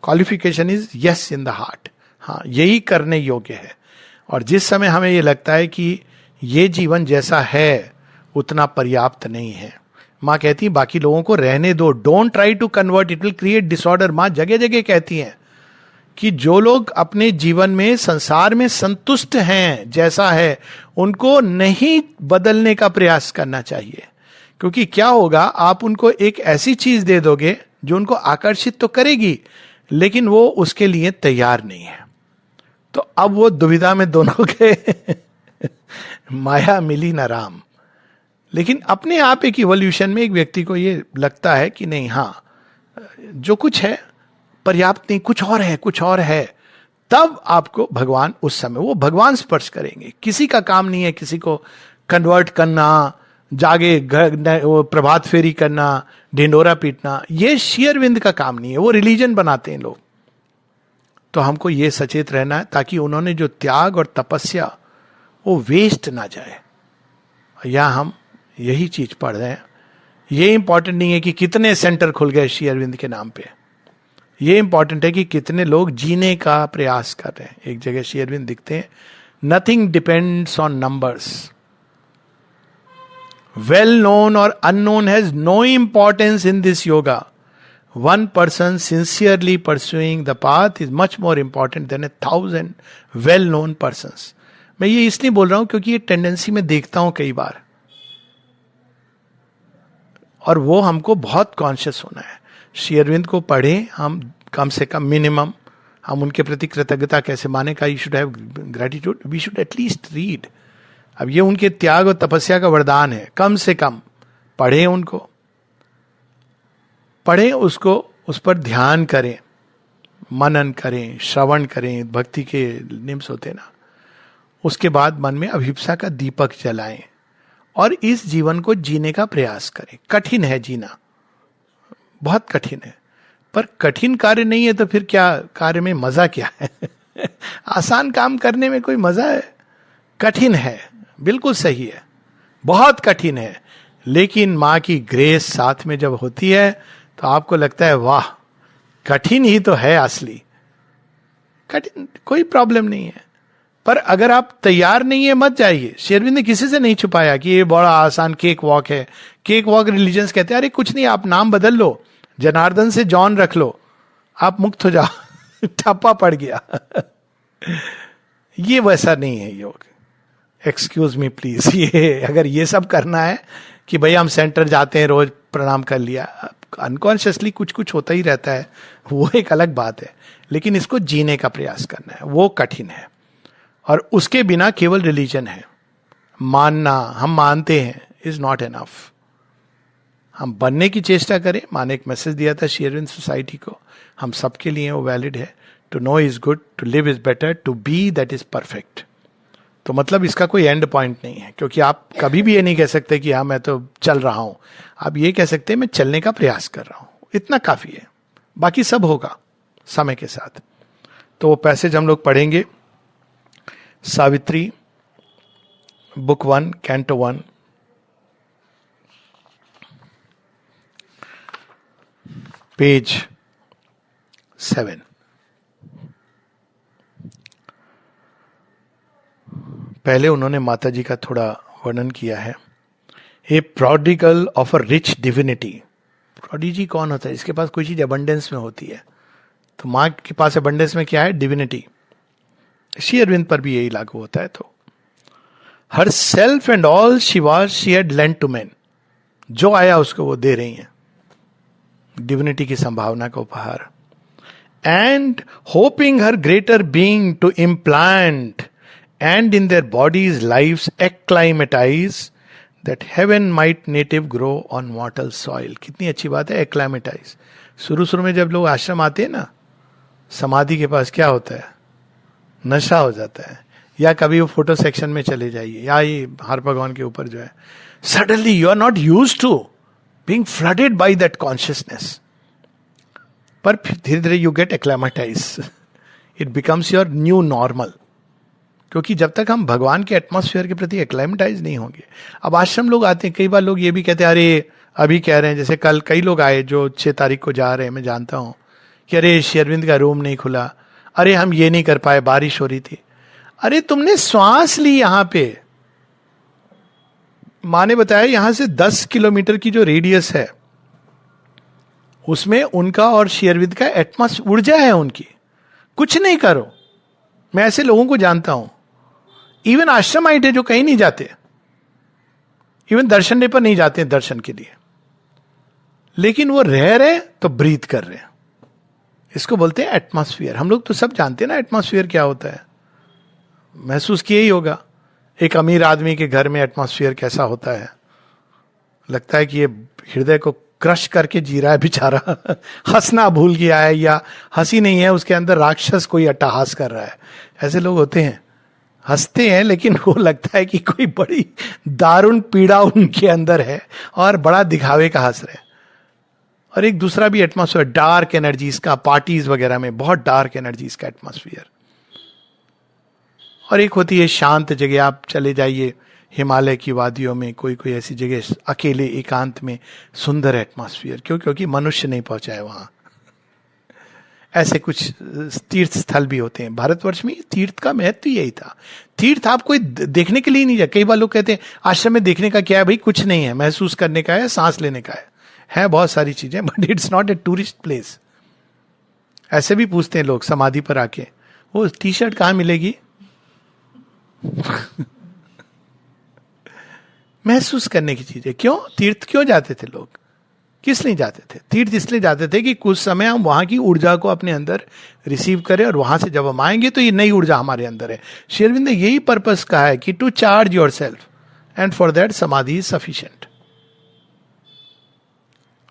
Qualification is yes in the heart, हाँ यही करने योग्य है। और जिस समय हमें ये लगता है कि ये जीवन जैसा है उतना पर्याप्त नहीं है, माँ कहती है बाकी लोगों को रहने दो, don't try to convert, it will create disorder. माँ जगह जगह कहती हैं कि जो लोग अपने जीवन में संसार में संतुष्ट हैं जैसा है, उनको नहीं बदलने का प्रयास करना चाहिए, क्योंकि क्या होगा, आप उनको एक ऐसी चीज दे दोगे जो उनको आकर्षित तो करेगी, लेकिन वो उसके लिए तैयार नहीं है। तो अब वो दुविधा में दोनों के माया मिली ना राम। लेकिन अपने आप एक इवोल्यूशन में एक व्यक्ति को ये लगता है कि नहीं, हाँ जो कुछ है पर्याप्त नहीं, कुछ और है, कुछ और है, तब आपको भगवान उस समय वो भगवान स्पर्श करेंगे। किसी का काम नहीं है किसी को कन्वर्ट करना, जागे वो प्रभात फेरी करना, ढिंडोरा पीटना, ये श्री अरविंद का काम नहीं है, वो रिलीजन बनाते हैं लोग। तो हमको ये सचेत रहना है ताकि उन्होंने जो त्याग और तपस्या वो वेस्ट ना जाए। या हम यही चीज पढ़ रहे हैं, ये इंपॉर्टेंट नहीं है कि कितने सेंटर खुल गए श्री अरविंद के नाम पे, ये इंपॉर्टेंट है कि कितने लोग जीने का प्रयास कर रहे हैं। एक जगह श्री अरविंद दिखते हैं, nothing depends on numbers, well known और unknown has no importance in this yoga, one person sincerely pursuing the path is much more important than 1,000 well known persons. मैं ये इसलिए बोल रहा हूं क्योंकि ये टेंडेंसी में देखता हूं कई बार, और वो हमको बहुत कॉन्शियस होना है। श्री अरविंद को पढ़े हम, कम से कम मिनिमम हम उनके प्रति कृतज्ञता कैसे माने का, you should have gratitude, we should at least read. अब ये उनके त्याग और तपस्या का वरदान है, कम से कम पढ़ें उनको, पढ़ें उसको, उस पर ध्यान करें, मनन करें, श्रवण करें, भक्ति के निम्स होते ना, उसके बाद मन में अभिप्सा का दीपक जलाएं और इस जीवन को जीने का प्रयास करें। कठिन है जीना, बहुत कठिन है, पर कठिन कार्य नहीं है तो फिर क्या कार्य में मजा क्या है? आसान काम करने में कोई मजा है? कठिन है, बिल्कुल सही है, बहुत कठिन है, लेकिन माँ की ग्रेस साथ में जब होती है तो आपको लगता है वाह, कठिन ही तो है असली। कठिन कोई प्रॉब्लम नहीं है, पर अगर आप तैयार नहीं है मत जाइए। शेरविंद ने किसी से नहीं छुपाया कि ये बड़ा आसान केक वॉक है। केक वॉक रिलीजन्स कहते हैं अरे कुछ नहीं, आप नाम बदल लो, जनार्दन से जॉन रख लो, आप मुक्त हो जाओ। ठप्पा पड़ गया। ये वैसा नहीं है योग। एक्सक्यूज मी प्लीज, ये अगर ये सब करना है कि भाई हम सेंटर जाते हैं रोज प्रणाम कर लिया, अनकॉन्शियसली कुछ कुछ होता ही रहता है, वो एक अलग बात है, लेकिन इसको जीने का प्रयास करना है, वो कठिन है। और उसके बिना केवल रिलीजन है, मानना हम मानते हैं इज नॉट एनफ। हम बनने की चेष्टा करें। माने एक मैसेज दिया था श्री अरविंद सोसाइटी को, हम सबके लिए वो वैलिड है। To know is good, to live is better, to be that is perfect. तो मतलब इसका कोई एंड पॉइंट नहीं है, क्योंकि आप कभी भी ये नहीं कह सकते कि हाँ मैं तो चल रहा हूं। आप ये कह सकते हैं मैं चलने का प्रयास कर रहा हूं, इतना काफी है, बाकी सब होगा समय के साथ। तो वो पैसेज हम लोग पढ़ेंगे, सावित्री बुक 1 कैंटो 1 पेज 7। पहले उन्होंने माता जी का थोड़ा वर्णन किया है। A prodigal of a rich divinity. Prodigy कौन होता है? इसके पास कोई चीज अबंडेंस में होती है। तो माँ के पास अबंडेंस में क्या है? डिविनिटी। श्री अरविंद पर भी यही लागू होता है। तो her self and all she was she had lent to man. जो आया उसको वो दे रही हैं, डिविनिटी की संभावना का उपहार। And hoping her greater being to implant and in their bodies lives acclimatize that heaven might native grow on mortal soil। कितनी अच्छी बात है, acclimatize। शुरू शुरू में जब लोग आश्रम आते हैं ना, समाधि के पास क्या होता है? नशा हो जाता है। या कभी वो फोटो सेक्शन में चले जाइए, या ये हर भगवान के ऊपर जो है, suddenly you are not used to being flooded by that consciousness, पर फिर धीरे धीरे you get acclimatize, it becomes your new normal. क्योंकि जब तक हम भगवान के एटमॉस्फेयर के प्रति एक्लाइमेटाइज नहीं होंगे। अब आश्रम लोग आते हैं, कई बार लोग ये भी कहते हैं, अरे अभी कह रहे हैं, जैसे कल कई लोग आए जो 6 तारीख को जा रहे हैं, मैं जानता हूं कि अरे श्री अरविंद का रूम नहीं खुला, अरे हम ये नहीं कर पाए, बारिश हो रही थी। अरे तुमने श्वास ली यहां पे। माँ ने बताया यहां से 10 किलोमीटर की जो रेडियस है उसमें उनका और श्री अरविंद का एटमॉस्फेयर, ऊर्जा है उनकी। कुछ नहीं करो। मैं ऐसे लोगों को जानता हूं, इवन आश्रमाइट है जो कहीं नहीं जाते, इवन दर्शन डे पर नहीं जाते हैं दर्शन के लिए, लेकिन वो रह रहे तो ब्रीथ कर रहे हैं। इसको बोलते हैं एटमॉस्फेयर। हम लोग तो सब जानते हैं ना एटमॉस्फेयर क्या होता है, महसूस किया ही होगा। एक अमीर आदमी के घर में एटमॉस्फेयर कैसा होता है, लगता है कि ये हृदय को क्रश करके जी रहा है बेचारा हंसना भूल गया है, या हंसी नहीं है, उसके अंदर राक्षस कोई अट्टहास कर रहा है। ऐसे लोग होते हैं, हंसते हैं लेकिन वो लगता है कि कोई बड़ी दारुण पीड़ा उनके अंदर है और बड़ा दिखावे का हंस रहे हैं। और एक दूसरा भी एटमॉस्फेयर डार्क एनर्जीज का, पार्टीज वगैरह में बहुत डार्क एनर्जीज का एटमॉस्फेयर। और एक होती है शांत जगह, आप चले जाइए हिमालय की वादियों में, कोई कोई ऐसी जगह अकेले एकांत में, सुंदर एटमॉस्फेयर। क्यों? क्योंकि मनुष्य नहीं पहुंचा है वहां। ऐसे कुछ तीर्थ स्थल भी होते हैं भारतवर्ष में। तीर्थ का महत्व यही था। तीर्थ आप कोई देखने के लिए नहीं जाए। कई बार लोग कहते हैं आश्रम में देखने का क्या है भाई, कुछ नहीं है, महसूस करने का है, सांस लेने का है बहुत सारी चीजें, but it's not a tourist place. ऐसे भी पूछते हैं लोग समाधि पर आके, वो टी शर्ट कहां मिलेगी महसूस करने की चीज है। क्यों तीर्थ क्यों जाते थे लोग, किस लिए जाते थे? तीर्थ इसलिए जाते थे कि कुछ समय हम वहां की ऊर्जा को अपने अंदर रिसीव करें, और वहां से जब हम आएंगे तो ये नई ऊर्जा हमारे अंदर है। श्री अरविंद ने यही पर्पस कहा है कि to charge your self, and for that samadhi is sufficient.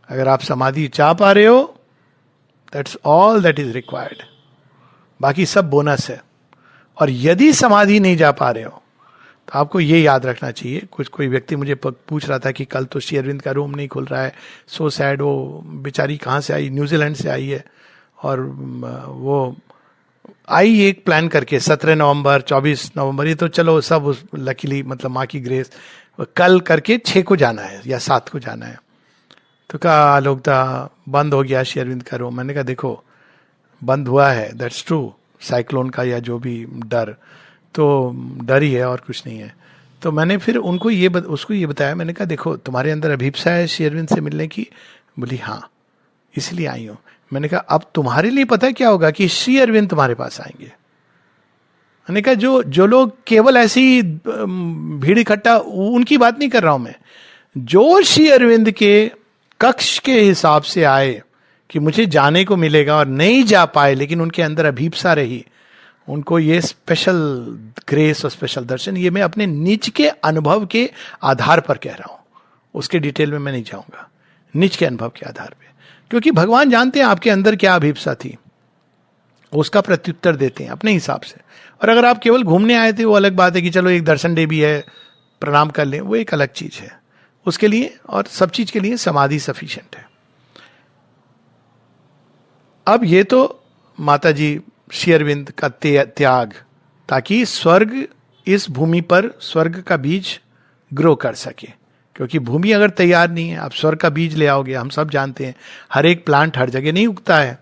अगर आप समाधि चाह पा रहे हो, that's all that is required, बाकी सब बोनस है। और यदि समाधि नहीं जा पा रहे हो तो आपको ये याद रखना चाहिए। कोई व्यक्ति मुझे पूछ रहा था कि कल तो श्री अरविंद का रूम नहीं खुल रहा है, सो सैड। वो बेचारी कहाँ से आई, न्यूजीलैंड से आई है, और वो आई एक प्लान करके 17 नवंबर 24 नवंबर, ये तो चलो सब लकीली मतलब माँ की ग्रेस, कल करके 6 को जाना है या 7 को जाना है। तो कहा लोग था बंद हो गया श्री अरविंद का रूम। मैंने कहा देखो बंद हुआ है, दैट्स ट्रू, साइक्लोन का या जो भी डर, तो डर ही है और कुछ नहीं है। तो मैंने फिर उनको उसको ये बताया, मैंने कहा देखो तुम्हारे अंदर अभिप्सा है श्री अरविंद से मिलने की। बोली हाँ इसलिए आई हूँ। मैंने कहा अब तुम्हारे लिए पता है क्या होगा कि श्री अरविंद तुम्हारे पास आएंगे। मैंने कहा जो लोग केवल ऐसी भीड़ इकट्ठा, उनकी बात नहीं कर रहा हूं मैं, जो श्री अरविंद के कक्ष के हिसाब से आए कि मुझे जाने को मिलेगा और नहीं जा पाए, लेकिन उनके अंदर अभीप्सा रही, उनको ये स्पेशल ग्रेस और स्पेशल दर्शन, ये मैं अपने निज के अनुभव के आधार पर कह रहा हूं, उसके डिटेल में मैं नहीं जाऊंगा, निज के अनुभव के आधार पे। क्योंकि भगवान जानते हैं आपके अंदर क्या अभीप्सा थी, उसका प्रत्युत्तर देते हैं अपने हिसाब से। और अगर आप केवल घूमने आए थे वो अलग बात है कि चलो एक दर्शन डे भी है, प्रणाम कर लें, वो एक अलग चीज है। उसके लिए और सब चीज के लिए समाधि सफिशिएंट है। अब ये तो माता जी श्री अरविंद का त्याग, ताकि स्वर्ग इस भूमि पर स्वर्ग का बीज ग्रो कर सके। क्योंकि भूमि अगर तैयार नहीं है, आप स्वर्ग का बीज ले आओगे, हम सब जानते हैं हर एक प्लांट हर जगह नहीं उगता है,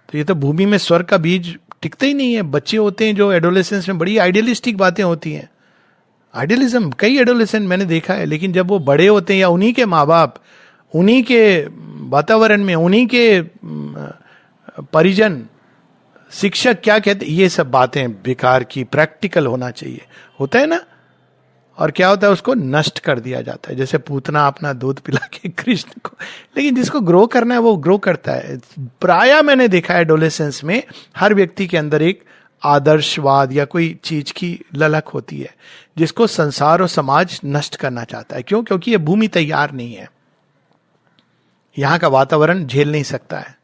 तो ये तो भूमि में स्वर्ग का बीज टिकता ही नहीं है। बच्चे होते हैं जो एडोलेसेंस में बड़ी आइडियलिस्टिक बातें होती हैं, आइडियलिज्म, कई एडोलेसेंट मैंने देखा है, लेकिन जब वो बड़े होते हैं या उन्हीं के माँ बाप, उन्हीं के वातावरण में, उन्हीं के परिजन, शिक्षक क्या कहते, ये सब बातें बेकार की, प्रैक्टिकल होना चाहिए, होता है ना। और क्या होता है, उसको नष्ट कर दिया जाता है, जैसे पूतना अपना दूध पिला के कृष्ण को। लेकिन जिसको ग्रो करना है वो ग्रो करता है। प्रायः मैंने देखा है एडोलेसेंस में हर व्यक्ति के अंदर एक आदर्शवाद या कोई चीज की ललक होती है, जिसको संसार और समाज नष्ट करना चाहता है। क्यों? क्योंकि ये भूमि तैयार नहीं है, यहाँ का वातावरण झेल नहीं सकता है।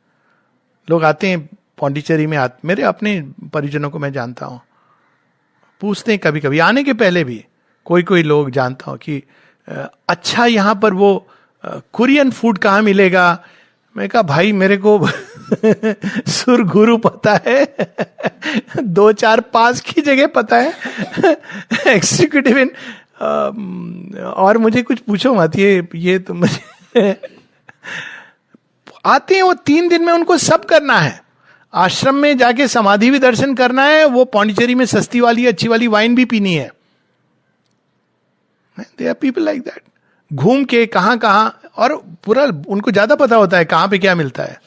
लोग आते हैं पौंडीचेरी में, मेरे अपने परिजनों को मैं जानता हूं, पूछते हैं कभी कभी आने के पहले भी, कोई लोग जानता हूं कि अच्छा यहाँ पर वो कोरियन फूड कहाँ मिलेगा। मैं कहा भाई मेरे को सुरगुरु पता है 2-4 पास की जगह पता है एग्जीक्यूटिव इन, और मुझे कुछ पूछो मत, ये तो मुझे आते हैं वो 3 दिन में उनको सब करना है। आश्रम में जाके समाधि भी दर्शन करना है, वो पौंडीचेरी में सस्ती वाली अच्छी वाली वाइन भी पीनी है। There are people like that. घूम के कहां कहां, और पूरा उनको ज्यादा पता होता है कहां पे क्या मिलता है,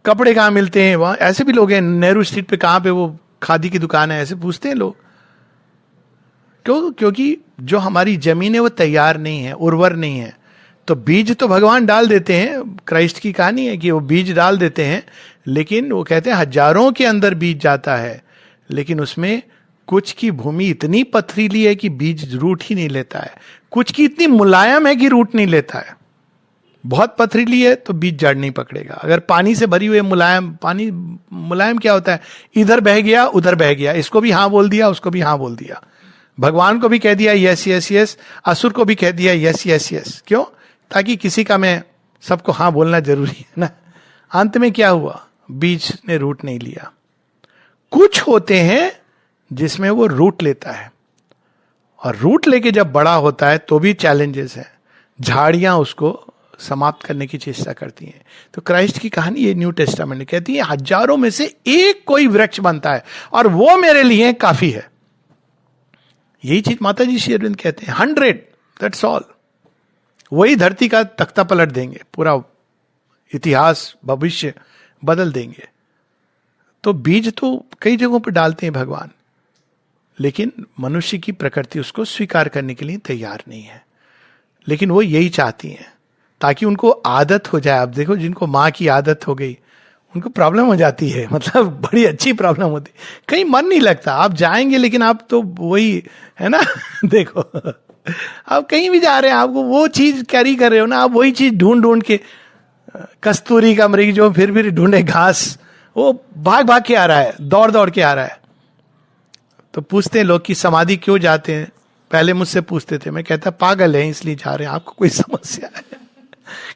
कपड़े कहां मिलते हैं वहां। ऐसे भी लोग हैं नेहरू स्ट्रीट पे, कहां पे वो खादी की दुकान है, ऐसे पूछते हैं लोग। क्योंकि जो हमारी जमीन है वो तैयार नहीं है, उर्वर नहीं है। तो बीज तो भगवान डाल देते हैं, क्राइस्ट की कहानी है कि वो बीज डाल देते हैं, लेकिन वो कहते हैं हजारों के अंदर बीज जाता है, लेकिन उसमें कुछ की भूमि इतनी पथरीली है कि बीज रूट ही नहीं लेता है, कुछ की इतनी मुलायम है कि रूट नहीं लेता है। बहुत पथरीली है तो बीज जड़ नहीं पकड़ेगा। अगर पानी से भरी हुई है, मुलायम पानी, मुलायम क्या होता है, इधर बह गया उधर बह गया, इसको भी हाँ बोल दिया उसको भी हाँ बोल दिया, भगवान को भी कह दिया यस यस यस, असुर को भी कह दिया यस यस यस। क्यों? ताकि किसी का मैं सबको हाँ बोलना जरूरी है ना। अंत में क्या हुआ, बीज ने रूट नहीं लिया। कुछ होते हैं जिसमें वो रूट लेता है, और रूट लेके जब बड़ा होता है तो भी चैलेंजेस हैं, झाड़ियां उसको समाप्त करने की चेष्टा करती हैं। तो क्राइस्ट की कहानी ये न्यू टेस्टामेंट में कहती है हजारों में से एक कोई वृक्ष बनता है और वो मेरे लिए काफी है। यही चीज माता जी श्री अरविंद कहते हैं, 100 दैट्स ऑल। वही धरती का तख्ता पलट देंगे, पूरा इतिहास भविष्य बदल देंगे। तो बीज तो कई जगहों पर डालते हैं भगवान, लेकिन मनुष्य की प्रकृति उसको स्वीकार करने के लिए तैयार नहीं है। लेकिन वो यही चाहती हैं ताकि उनको आदत हो जाए। अब देखो, जिनको माँ की आदत हो गई उनको प्रॉब्लम हो जाती है, मतलब बड़ी अच्छी प्रॉब्लम होती, कहीं मन नहीं लगता। आप जाएंगे लेकिन आप तो वही है ना देखो, आप कहीं भी जा रहे हैं, आपको वो चीज कैरी कर रहे हो ना, आप वही चीज ढूंढ ढूंढ के, कस्तूरी का मृग जो फिर ढूंढे घास, वो भाग भाग के आ रहा है, दौड़ दौड़ के आ रहा है। तो पूछते हैं लोग कि समाधि क्यों जाते हैं, पहले मुझसे पूछते थे, मैं कहता पागल है इसलिए जा रहे हैं, आपको कोई समस्या है?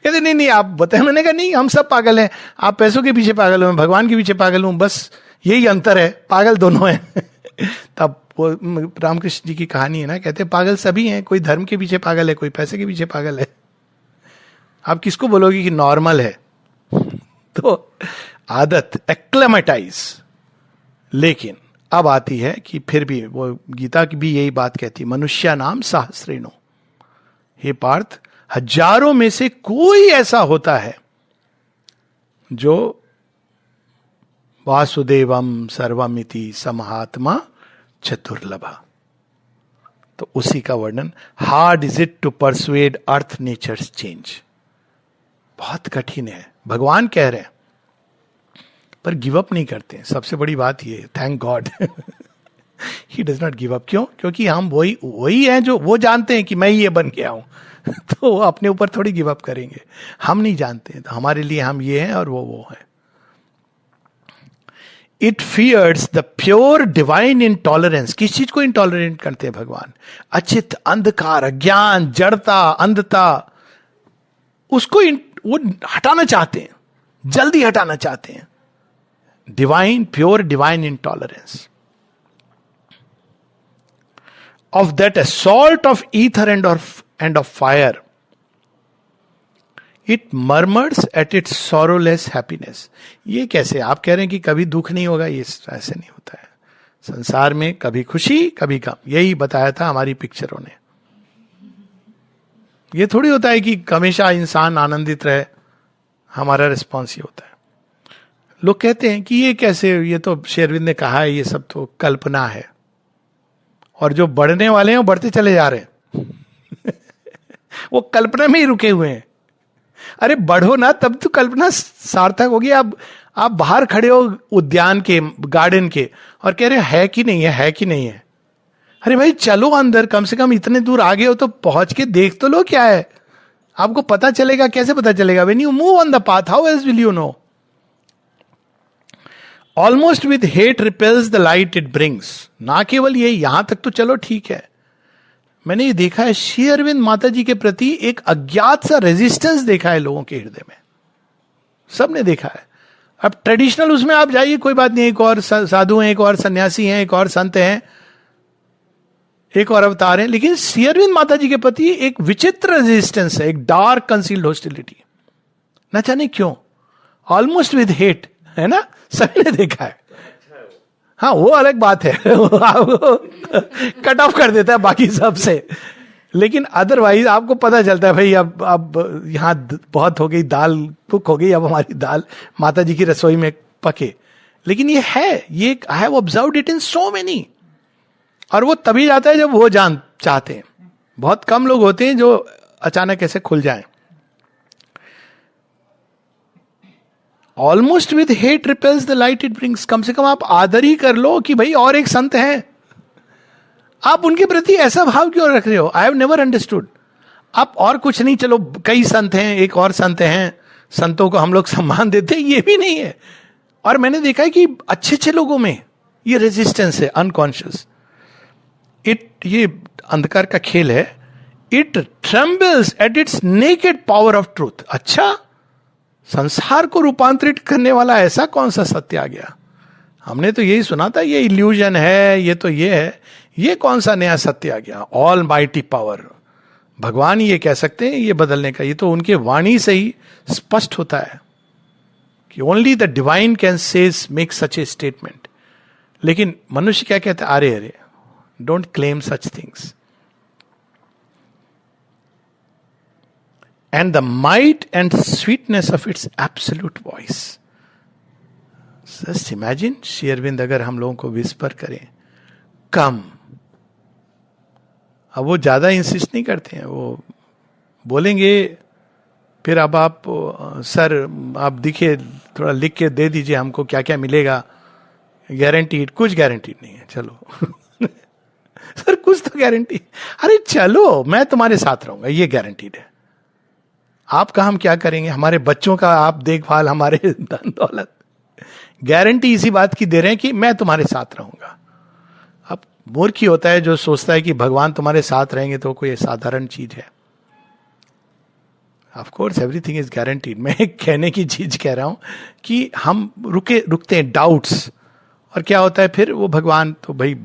कहते नहीं आप बताए। मैंने कहा नहीं, हम सब पागल हैं, आप पैसों के पीछे पागल हो, मैं भगवान के पीछे पागल हूं, बस यही अंतर है, पागल दोनों हैं। तब वो रामकृष्ण जी की कहानी है ना, कहते पागल सभी हैं, कोई धर्म के पीछे पागल है, कोई पैसे के पीछे पागल है। आप किसको बोलोगे कि नॉर्मल है? तो आदत एक्लेमेटाइज। लेकिन अब आती है कि फिर भी वो गीता की भी यही बात कहती है, मनुष्य नाम सहस्रेणो। हे पार्थ, हजारों में से कोई ऐसा होता है जो वासुदेवम सर्वमिति समहात्मा चतुर्लभा। तो उसी का वर्णन, hard is it to persuade earth nature's change. बहुत कठिन है, भगवान कह रहे हैं, पर गिव अप नहीं करते हैं। सबसे बड़ी बात ये, thank God he does not give up. क्यों? क्योंकि हम वही हैं जो वो जानते हैं कि मैं ये बन गया हूं तो वो अपने ऊपर थोड़ी गिव अप करेंगे। हम नहीं जानते हैं, तो हमारे लिए हम ये हैं और वो है। It fears the pure divine intolerance. किस चीज को इंटॉलरेंट करते हैं भगवान? अचित, अंधकार, अज्ञान, जड़ता, अंधता, उसको वो हटाना चाहते हैं, जल्दी हटाना चाहते हैं। Divine, pure divine intolerance of that assault of ether and of fire, it murmurs at its sorrowless happiness. ये कैसे? आप कह रहे हैं कि कभी दुख नहीं होगा, ये ऐसे नहीं होता है। संसार में कभी खुशी कभी गम, यही बताया था हमारी पिक्चरों ने। ये थोड़ी होता है कि हमेशा इंसान आनंदित रहे, हमारा रिस्पॉन्स ये होता है। लोग कहते हैं कि ये कैसे, ये तो श्री अरविंद ने कहा है, ये सब तो कल्पना है, और जो बढ़ने वाले हैं वो बढ़ते चले जा रहे हैं वो कल्पना में ही रुके हुए हैं। अरे बढ़ो ना, तब तो कल्पना सार्थक होगी। आप बाहर खड़े हो उद्यान के, गार्डन के, और कह रहे है कि नहीं है, है कि नहीं है। अरे भाई चलो अंदर, कम से कम इतने दूर आ गए हो तो पहुंच के देख तो लो क्या है। आपको पता चलेगा, कैसे पता चलेगा? When you move on the path, how else will you know? Almost with hate repels the light it brings. ना केवल ये, यहां तक तो चलो ठीक है, मैंने ये देखा है श्री अरविंद माता जी के प्रति एक अज्ञात सा रेजिस्टेंस देखा है लोगों के हृदय में, सबने देखा है। अब ट्रेडिशनल उसमें आप जाइए, कोई बात नहीं, एक और साधु हैं, एक और सन्यासी हैं, एक और संत हैं, एक और अवतार हैं, लेकिन श्री अरविंद माता जी के प्रति एक विचित्र रेजिस्टेंस है, एक डार्क कंसील्ड हॉस्टिलिटी। न जाने क्यों, ऑलमोस्ट विद हेट, है ना, सभी ने देखा है। हाँ, वो अलग बात है कट ऑफ कर देता है बाकी सबसे, लेकिन अदरवाइज आपको पता चलता है भाई अब यहाँ बहुत हो गई, दाल कुक हो गई, अब हमारी दाल माता जी की रसोई में पके। लेकिन ये है, ये I have observed it in so many. और वो तभी जाता है जब वो जान चाहते हैं. बहुत कम लोग होते हैं जो अचानक ऐसे खुल जाएं. Almost with hate repels the light it brings. कम से कम आप आदर ही कर लो कि भाई और एक संत हैं. आप उनके प्रति ऐसा भाव क्यों रख रहे हो? I have never understood. आप और कुछ नहीं, चलो कई संत हैं, एक और संत हैं, संतों को हम लोग सम्मान देते हैं, ये भी नहीं है. और मैंने देखा है कि अच्छे अच्छे लोगों में ये रेजिस्टेंस है, अनकॉन्शियस. ये अंधकार का खेल है. It trembles at its naked power of truth. अच्छा, संसार को रूपांतरित करने वाला ऐसा कौन सा सत्य आ गया? हमने तो यही सुना था, ये इल्यूजन है, ये तो ये है. ये कौन सा नया सत्य आ गया? All mighty power. भगवान ये कह सकते हैं ये बदलने का. ये तो उनके वाणी से ही स्पष्ट होता है कि only the divine can says make such A statement. लेकिन मनुष्य क्या कहते हैं? अरे अरे, don't claim such things. And the might and sweetness of its absolute voice. Just imagine, Sri Aurobindo अगर हम लोगों को विस्पर करें, कम. अब वो ज्यादा इंसिस्ट नहीं करते हैं, वो बोलेंगे फिर अब आप सर आप दिखिए, थोड़ा लिख के दे दीजिए हमको क्या क्या मिलेगा, गारंटीड. कुछ गारंटीड नहीं है. चलो सर कुछ तो गारंटी. अरे चलो मैं तुम्हारे साथ रहूंगा, ये गारंटीड है. आपका हम क्या करेंगे? हमारे बच्चों का आप देखभाल, हमारे धन दौलत. गारंटी इसी बात की दे रहे हैं कि मैं तुम्हारे साथ रहूंगा. अब मूर्ख ही होता है जो सोचता है कि भगवान तुम्हारे साथ रहेंगे तो कोई साधारण चीज है. Of course everything is guaranteed. मैं एक कहने की चीज कह रहा हूं कि हम रुकते हैं डाउट्स. और क्या होता है फिर? वो भगवान तो भाई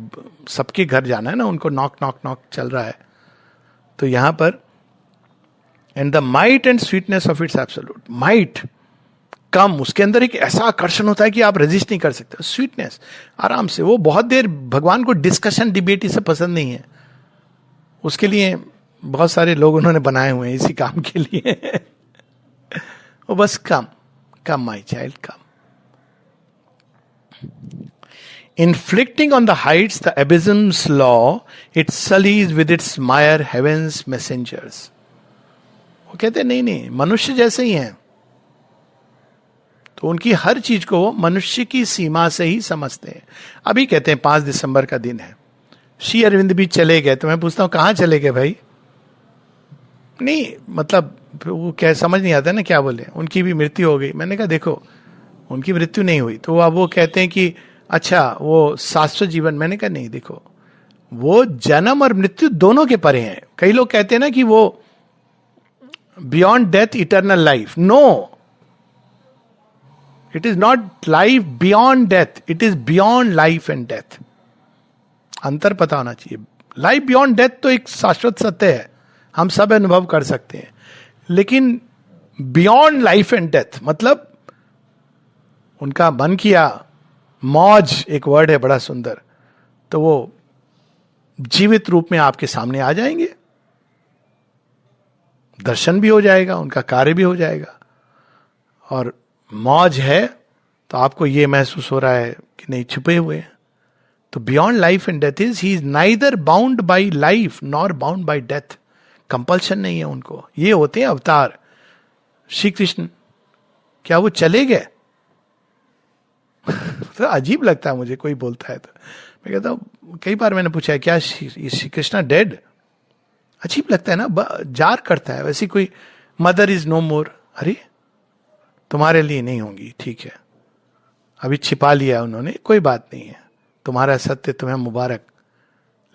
सबके घर जाना है ना, उनको नॉक नॉक नॉक चल रहा है. तो यहां पर and the might and sweetness of its absolute. Might come, उसके अंदर एक ऐसा आकर्षण होता है कि आप रेजिस्ट नहीं कर सकते. स्वीटनेस आराम से, वो बहुत देर भगवान को डिस्कशन डिबेट इसे पसंद नहीं है. उसके लिए बहुत सारे लोग उन्होंने बनाए हुए हैं इसी काम के लिए. वो बस come come my child come. Inflicting on the heights the abysm's law, it sullies with its mire heaven's messengers. वो कहते नहीं नहीं, मनुष्य जैसे ही हैं. तो उनकी हर चीज को वो मनुष्य की सीमा से ही समझते हैं. अभी कहते हैं 5 दिसंबर का दिन है, श्री अरविंद भी चले गए. तो मैं पूछता हूं कहां चले गए भाई? नहीं मतलब वो क्या समझ नहीं आता ना क्या बोले. उनकी भी मृत्यु हो गई. मैंने कहा देखो उनकी मृत्यु नहीं हुई. तो अब वो कहते हैं कि अच्छा वो शाश्वत जीवन. मैंने कहा नहीं, देखो वो जन्म और मृत्यु दोनों के परे हैं. कई लोग कहते हैं ना कि वो beyond death eternal life. No, it is not life beyond death, it is beyond life and death. अंतर पता होना चाहिए. लाइफ बियॉन्ड डेथ तो एक शाश्वत सत्य है, हम सब अनुभव कर सकते हैं. लेकिन बियॉन्ड लाइफ एंड डेथ मतलब उनका मन किया, मौज एक वर्ड है बड़ा सुंदर, तो वो जीवित रूप में आपके सामने आ जाएंगे. दर्शन भी हो जाएगा, उनका कार्य भी हो जाएगा. और मौज है तो आपको ये महसूस हो रहा है कि नहीं छुपे हुए हैं. तो beyond life and death is he is neither bound by life nor bound by death. Compulsion नहीं है उनको. ये होते हैं अवतार. श्री कृष्ण क्या वो चले गए? तो अजीब लगता है मुझे कोई बोलता है तो. मैं कहता हूं कई बार मैंने पूछा है क्या श्री कृष्णा डेड? अजीब लगता है ना, जार करता है. वैसी कोई मदर इज नो मोर. अरे तुम्हारे लिए नहीं होंगी, ठीक है, अभी छिपा लिया उन्होंने, कोई बात नहीं है, तुम्हारा सत्य तुम्हें मुबारक.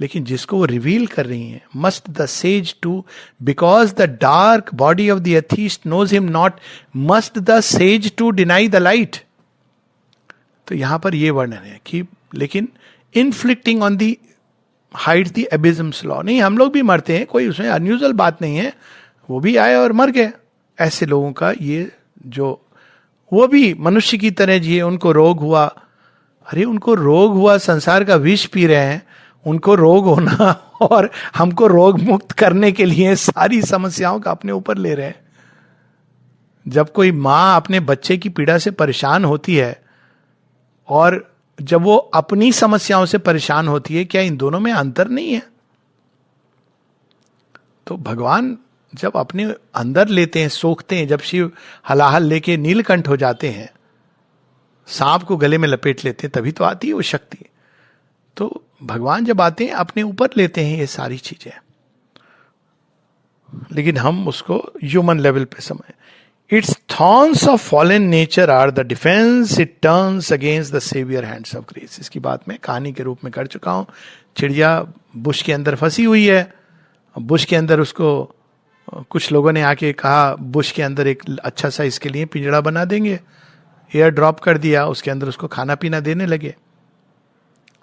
लेकिन जिसको वो रिवील कर रही हैं, must the sage too because the dark body of the atheist knows him not, must the sage too deny the light. तो यहां पर यह वर्णन है कि लेकिन inflicting on the hides the abysms law. नहीं, हम लोग भी मरते हैं, कोई उसमें अनयूजुअल बात नहीं है. वो भी आए और मर गए. ऐसे लोगों का ये जो वो भी मनुष्य की तरह जिए, उनको रोग हुआ. अरे उनको रोग हुआ, संसार का विष पी रहे हैं, उनको रोग होना और हमको रोग मुक्त करने के लिए सारी समस्याओं का अपने ऊपर ले रहे हैं. जब कोई माँ अपने बच्चे की पीड़ा से परेशान होती है और जब वो अपनी समस्याओं से परेशान होती है, क्या इन दोनों में अंतर नहीं है? तो भगवान जब अपने अंदर लेते हैं, सोखते हैं, जब शिव हलाहल लेके नीलकंठ हो जाते हैं, सांप को गले में लपेट लेते हैं, तभी तो आती है वो शक्ति। तो भगवान जब आते हैं अपने ऊपर लेते हैं ये सारी चीजें, लेकिन हम उसको ह्यूमन लेवल पे समझ। Its thorns of fallen nature are the defence it turns against the saviour hands of grace. इसकी बात मैं कहानी के रूप में कर चुका हूं। चिड़िया बुश के अंदर फंसी हुई है, बुश के अंदर उसको कुछ लोगों ने आके कहा बुश के अंदर एक अच्छा सा इसके लिए पिंजड़ा बना देंगे, एयर ड्रॉप कर दिया, उसके अंदर उसको खाना पीना देने लगे।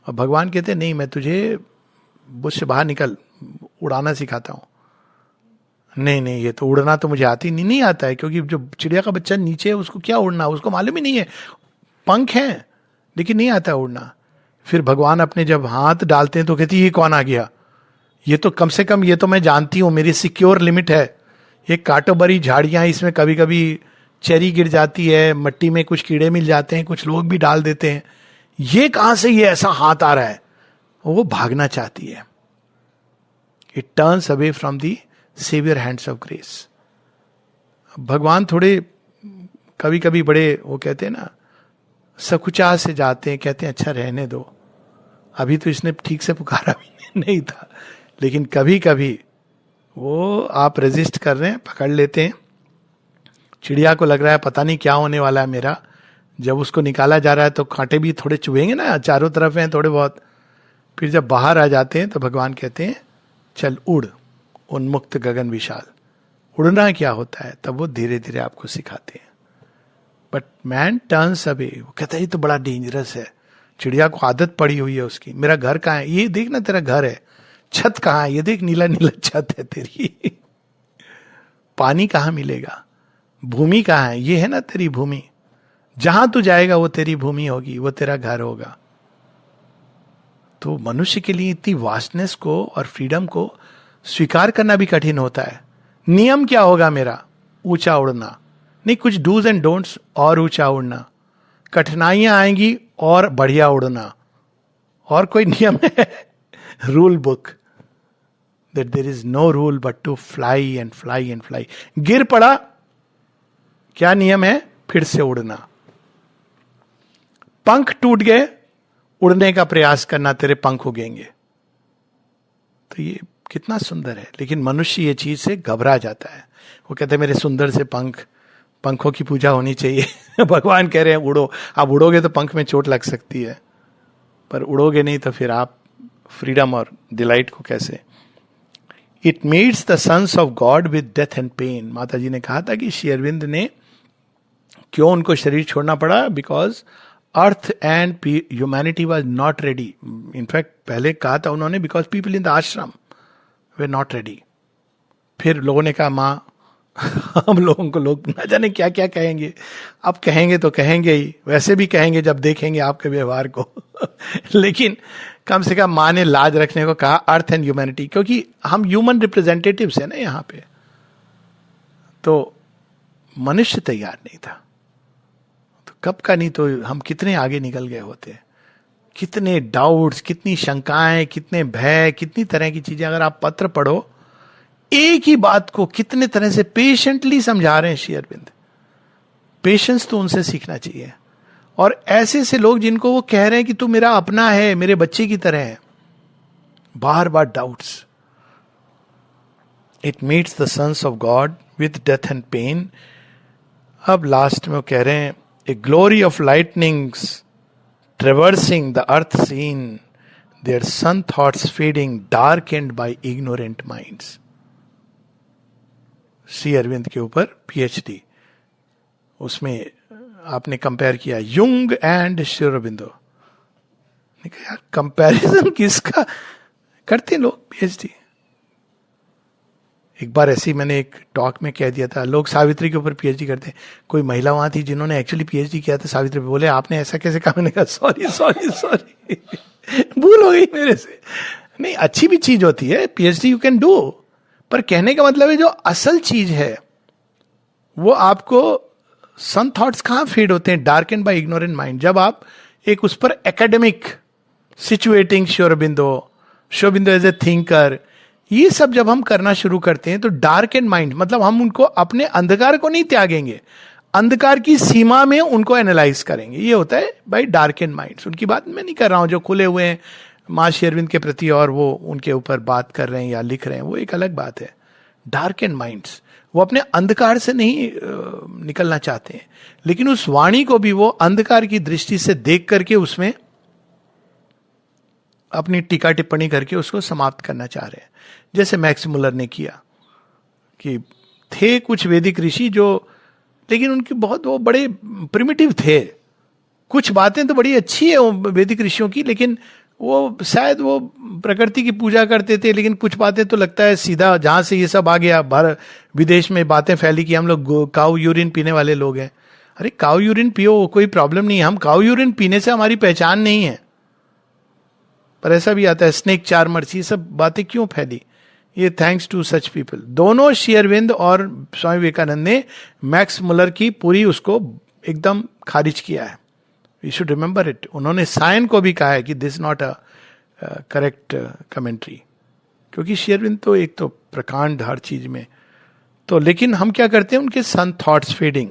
और भगवान कहते नहीं, मैं तुझे बुश से बाहर निकल, उड़ाना सिखाता हूं। नहीं नहीं, ये तो उड़ना तो मुझे आती नहीं आता है, क्योंकि जो चिड़िया का बच्चा नीचे है उसको क्या उड़ना, उसको मालूम ही नहीं है, पंख हैं लेकिन नहीं आता उड़ना। फिर भगवान अपने जब हाथ डालते हैं तो कहती ये कौन आ गया, ये तो कम से कम ये तो मैं जानती हूँ, मेरी सिक्योर लिमिट है। ये कांटो भरी झाड़ियां, इसमें कभी कभी चेरी गिर जाती है, मट्टी में कुछ कीड़े मिल जाते हैं, कुछ लोग भी डाल देते हैं, ये कहां से ये ऐसा हाथ आ रहा है। वो भागना चाहती है। It turns away from the saviour hands of grace. भगवान थोड़े कभी कभी बड़े वो कहते हैं ना, सकुचा से जाते हैं, कहते हैं अच्छा रहने दो, अभी तो इसने ठीक से पुकारा भी नहीं था, लेकिन कभी कभी वो आप रेजिस्ट कर रहे हैं, पकड़ लेते हैं। चिड़िया को लग रहा है पता नहीं क्या होने वाला है मेरा, जब उसको निकाला जा रहा है तो कांटे भी थोड़े चुभेंगे ना, चारों तरफ हैं थोड़े बहुत। फिर जब बाहर आ जाते हैं तो भगवान कहते हैं चल उड़, उन्मुक्त गगन विशाल। उड़ना क्या होता है तब वो धीरे धीरे आपको सिखाते हैं। बट मैन टर्न्स अवे, वो कहता है ये तो बड़ा डेंजरस है। चिड़िया को आदत पड़ी हुई है उसकी, मेरा घर कहाँ है, ये देख ना तेरा घर है, छत कहाँ है, ये देख नीला नीला छत है तेरी पानी कहाँ मिलेगा, भूमि कहाँ है, ये है ना तेरी भूमि, जहां तू जाएगा वो तेरी भूमि होगी, वो तेरा घर होगा। तो मनुष्य के लिए इतनी वास्टनेस को और फ्रीडम को स्वीकार करना भी कठिन होता है। नियम क्या होगा मेरा, ऊंचा उड़ना नहीं, कुछ डूज एंड डोंट्स और ऊंचा उड़ना, कठिनाइयां आएंगी और बढ़िया उड़ना, और कोई नियम है rule book that there is no rule but to fly and fly and fly. गिर पड़ा, क्या नियम है, फिर से उड़ना। पंख टूट गए, उड़ने का प्रयास करना, तेरे पंख उगेंगे। तो ये कितना सुंदर है। लेकिन मनुष्य ये चीज से घबरा जाता है, वो कहते हैं मेरे सुंदर से पंख, पंखों की पूजा होनी चाहिए भगवान कह रहे हैं उड़ो। आप उड़ोगे तो पंख में चोट लग सकती है, पर उड़ोगे नहीं तो फिर आप फ्रीडम और डिलाइट को कैसे। It meets the sons of God with death and pain. माता जी ने कहा था कि श्री अरविंद ने क्यों उनको शरीर छोड़ना पड़ा, because earth and humanity was not ready. In fact पहले कहा था उन्होंने, बिकॉज पीपल इन द आश्रम वे नॉट रेडी। फिर लोगों ने कहा माँ हम लोगों को लोग ना जाने क्या क्या कहेंगे, अब कहेंगे तो कहेंगे ही, वैसे भी कहेंगे जब देखेंगे आपके व्यवहार को लेकिन कम से कम माँ ने लाज रखने को कहा, अर्थ एंड ह्यूमैनिटी, क्योंकि हम ह्यूमन रिप्रेजेंटेटिव्स हैं ना यहाँ पे। तो मनुष्य तैयार नहीं था, तो कब का नहीं तो हम कितने आगे निकल गए होते। कितने डाउट्स, कितनी शंकाएं, कितने भय, कितनी तरह की चीजें। अगर आप पत्र पढ़ो, एक ही बात को कितने तरह से पेशेंटली समझा रहे हैं श्री अरविंद। पेशेंस तो उनसे सीखना चाहिए। और ऐसे ऐसे लोग जिनको वो कह रहे हैं कि तू मेरा अपना है, मेरे बच्चे की तरह है, बार बार doubts. It meets the sons of God with death and pain. अब लास्ट में वो कह रहे हैं, a glory of lightnings traversing the earth scene, their sun thoughts fading, darkened by ignorant minds. Sri Aurobindo के ऊपर पीएचडी, उसमें आपने कंपेयर किया युंग एंड श्री अरविंदो। यार कंपैरिजन किसका करते लोग पीएचडी। एक बार ऐसी मैंने एक टॉक में कह दिया था, लोग सावित्री के ऊपर पीएचडी करते हैं। कोई महिला वहां थी जिन्होंने एक्चुअली पीएचडी किया था सावित्री पे, बोले आपने ऐसा कैसे कहा। मैंने कहा सॉरी सॉरी सॉरी भूल हो गई मेरे से। नहीं, अच्छी भी चीज होती है पीएचडी, यू कैन डू, पर कहने का मतलब है जो असल चीज है वो आपको सन थॉट्स कहां फीड होते हैं, dark and by ignorant mind. जब आप एक उस पर academic situating Sri Aurobindo as a thinker, ये सब जब हम करना शुरू करते हैं तो डार्क एंड माइंड, मतलब हम उनको अपने अंधकार को नहीं त्यागेंगे, अंधकार की सीमा में उनको एनालाइज करेंगे। ये होता है बाई डार्क एंड माइंड्स। उनकी बात मैं नहीं कर रहा हूं जो खुले हुए हैं महर्षि अरविंद के प्रति और वो उनके ऊपर बात कर रहे हैं या लिख रहे हैं, वो एक अलग बात है। डार्क एंड माइंड्स, वो अपने अंधकार से नहीं निकलना चाहते हैं, लेकिन उस वाणी को भी वो अंधकार की दृष्टि से देख करके उसमें अपनी टीका टिप्पणी करके उसको समाप्त करना चाह रहे हैं। जैसे मैक्स मुलर ने किया कि थे कुछ वैदिक ऋषि जो, लेकिन उनकी बहुत वो बड़े प्रिमिटिव थे। कुछ बातें तो बड़ी अच्छी है वैदिक ऋषियों की, लेकिन वो शायद वो प्रकृति की पूजा करते थे, लेकिन कुछ बातें तो लगता है सीधा जहां से ये सब आ गया भारत विदेश में बातें फैली कि हम लोग काऊ यूरिन पीने वाले लोग हैं। अरे काऊ यूरिन पियो, कोई प्रॉब्लम नहीं है, हम काऊ यूरिन पीने से हमारी पहचान नहीं है। पर ऐसा भी आता है स्नेक चार्मर्स, ये सब बातें क्यों फैली? ये थैंक्स टू सच पीपल। दोनों श्री अरविंद और स्वामी विवेकानंद ने मैक्स मुलर की पूरी उसको एकदम खारिज किया है। We should remember it. उन्होंने साइन को भी कहा है कि this not a correct commentary, क्योंकि श्री अरविंद तो एक तो प्रकांड हर चीज में। तो लेकिन हम क्या करते हैं, उनके sun thoughts fading,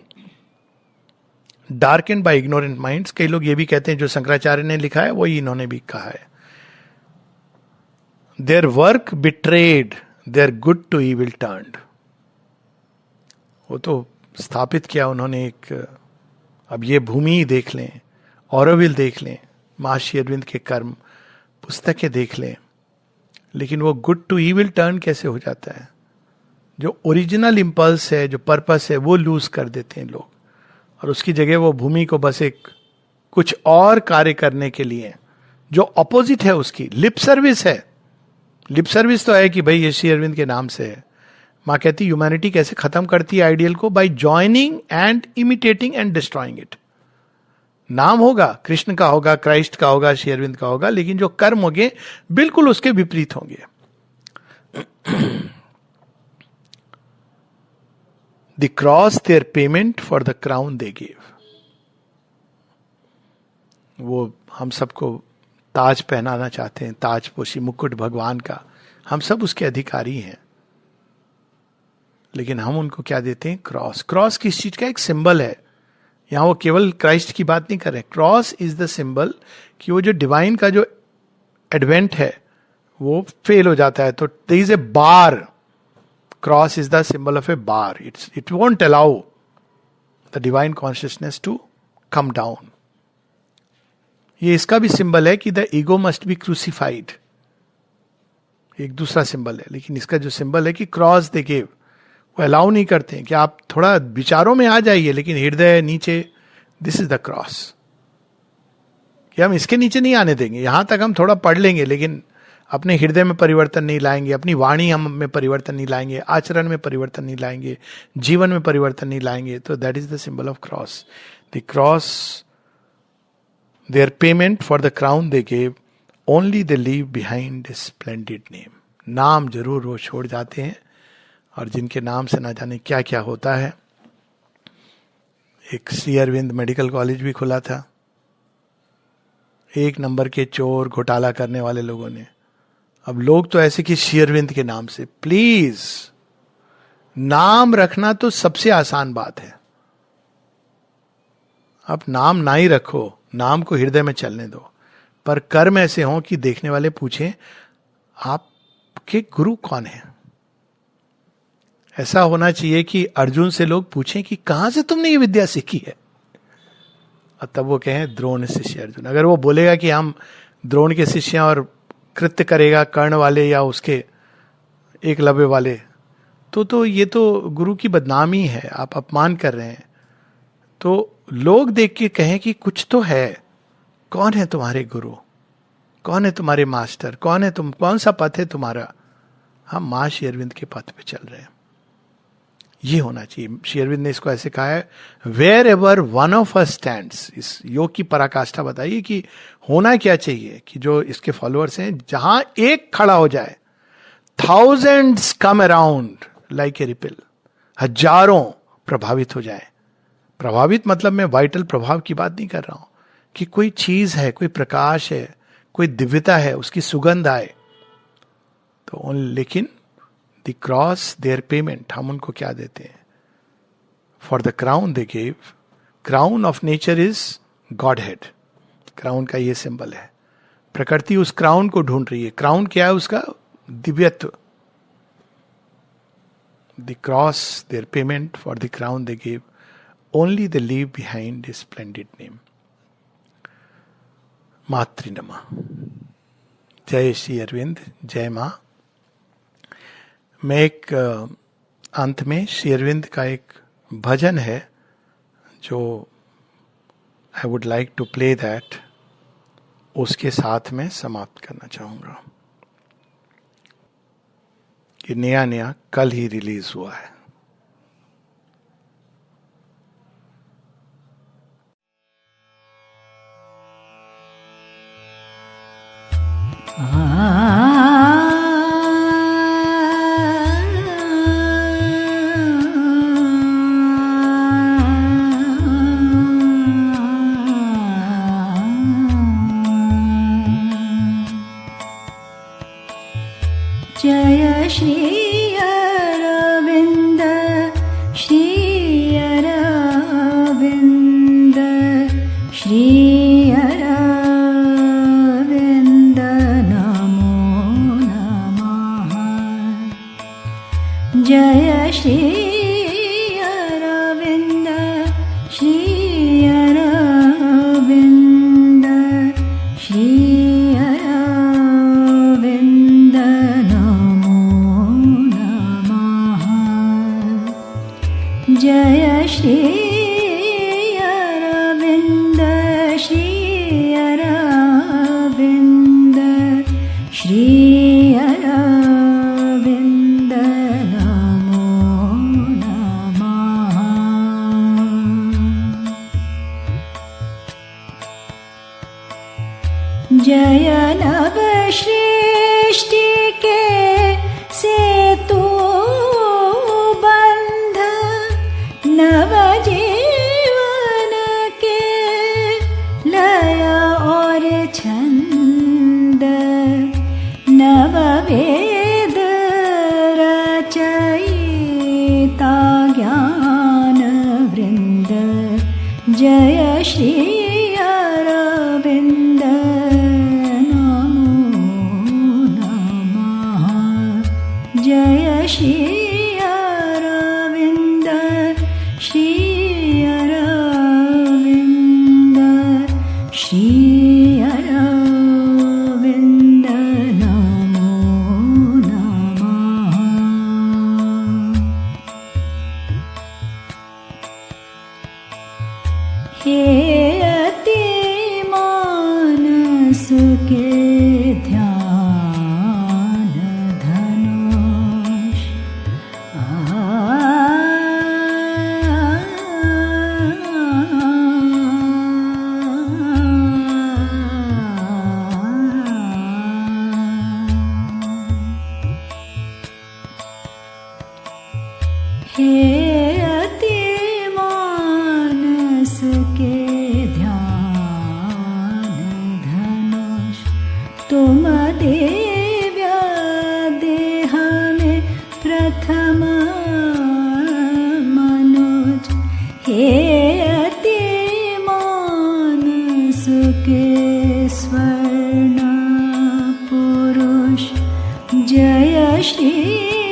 dark and by ignorant minds. कई लोग ये भी कहते हैं जो शंकराचार्य ने लिखा है वही इन्होंने भी कहा है। Their work betrayed their good to evil turned. वो तो स्थापित किया उन्होंने एक, अब ये भूमि देख लें, ऑरोविल देख लें, महर्षि अरविंद के कर्म पुस्तकें देख लें, लेकिन वो गुड टू इविल टर्न कैसे हो जाता है? जो ओरिजिनल इंपल्स है, जो पर्पस है, वो लूज कर देते हैं लोग, और उसकी जगह वो भूमि को बस एक कुछ और कार्य करने के लिए, जो ऑपोजिट है उसकी, लिप सर्विस है। लिप सर्विस तो है कि भाई ये श्री अरविंद के नाम से है। माँ कहती ह्यूमैनिटी कैसे खत्म करती है आइडियल को? By joining and imitating and destroying it. नाम होगा, कृष्ण का होगा, क्राइस्ट का होगा, श्री अरविंद का होगा, लेकिन जो कर्म होंगे बिल्कुल उसके विपरीत होंगे। The cross their payment for the crown they give. वो हम सबको ताज पहनाना चाहते हैं, ताजपोशी मुकुट भगवान का, हम सब उसके अधिकारी हैं, लेकिन हम उनको क्या देते हैं? क्रॉस। क्रॉस किस चीज का? एक सिंबल है। यहां वो केवल क्राइस्ट की बात नहीं कर रहे। क्रॉस इज द सिंबल कि वो जो डिवाइन का जो एडवेंट है वो फेल हो जाता है, तो there is a bar. Cross is the symbol of a bar. It won't allow the divine consciousness to come down. ये इसका भी सिंबल है कि the ego must be crucified, एक दूसरा सिंबल है। लेकिन इसका जो सिंबल है कि क्रॉस दे गिव, वो अलाउ नहीं करते हैं कि आप थोड़ा विचारों में आ जाइए, लेकिन हृदय नीचे, दिस इज द क्रॉस, कि हम इसके नीचे नहीं आने देंगे। यहां तक हम थोड़ा पढ़ लेंगे, लेकिन अपने हृदय में परिवर्तन नहीं लाएंगे, अपनी वाणी हम में परिवर्तन नहीं लाएंगे, आचरण में परिवर्तन नहीं लाएंगे, जीवन में परिवर्तन नहीं लाएंगे। तो that is the symbol of cross. The cross, their payment for the crown they gave, only they leave behind a splendid name. नाम जरूर वो छोड़ जाते हैं, और जिनके नाम से ना जाने क्या क्या होता है। एक श्री अरविंद मेडिकल कॉलेज भी खुला था, एक नंबर के चोर घोटाला करने वाले लोगों ने। अब लोग तो ऐसे कि श्री अरविंद के नाम से, प्लीज, नाम रखना तो सबसे आसान बात है। आप नाम ना ही रखो, नाम को हृदय में चलने दो, पर कर्म ऐसे हों कि देखने वाले पूछें आपके गुरु कौन है। ऐसा होना चाहिए कि अर्जुन से लोग पूछें कि कहां से तुमने ये विद्या सीखी है, और तब वो कहें द्रोण शिष्य अर्जुन। अगर वो बोलेगा कि हम द्रोण के शिष्य हैं और कृत्य करेगा कर्ण वाले या उसके एकलव्य वाले, तो ये तो गुरु की बदनामी है, आप अपमान कर रहे हैं। तो लोग देख के कहें कि कुछ तो है, कौन है तुम्हारे गुरु, कौन है तुम्हारे मास्टर, कौन है तुम, कौन सा पथ है तुम्हारा? हम मां श्री अरविंद के पथ पे चल रहे हैं। ये होना चाहिए। श्री अरविंद ने इसको ऐसे कहा है, wherever one of us stands. इस योग की पराकाष्ठा बताइए कि होना क्या चाहिए, कि जो इसके फॉलोअर्स हैं, जहां एक खड़ा हो जाए, thousands come around like a ripple, हजारों प्रभावित हो जाए। प्रभावित मतलब मैं वाइटल प्रभाव की बात नहीं कर रहा हूं, कि कोई चीज है, कोई प्रकाश है, कोई दिव्यता है, उसकी सुगंध आए। तो लेकिन द क्रॉस देयर पेमेंट, हम उनको क्या देते हैं? For the crown they gave, crown of nature is God head. Crown का ये सिंबल है। प्रकृति उस क्राउन को ढूंढ रही है। क्राउन क्या है उसका? दिव्यत्व। The cross their payment, for the crown they give, only they leave behind a splendid name. मातृ नमः। जय श्री अरविंद, जय मां। मैं एक अंत में श्री अरविंद का एक भजन है जो I would like to play that, उसके साथ में समाप्त करना चाहूंगा। कि नया नया कल ही रिलीज हुआ है। जय श्री अरविंद, श्री अरविंद, श्री अरविंद, नमो नमः। जय श्री अरविंद, श्री अरविंद, श्री अरविंद, जय श्री अरविंद, श्री अरविंद, श्री अरविंद, नमो नमः। जय नव सृष्टि के सेतु नव जीवन के लय और छंद, नव वेद रचयिता ज्ञान वृंद। जय श्री अरविंद, नमो नमः। जय श्री श्री अरविंद, श्री अरविंद, नमो नमः। हे अति मानस के ध्यान धनुष, हे अति मानस के ध्यान धनुष, तुम दिव्य देह में प्रथम मनुज। हे अति मानस के स्वर्ण पुरुष, जय श्री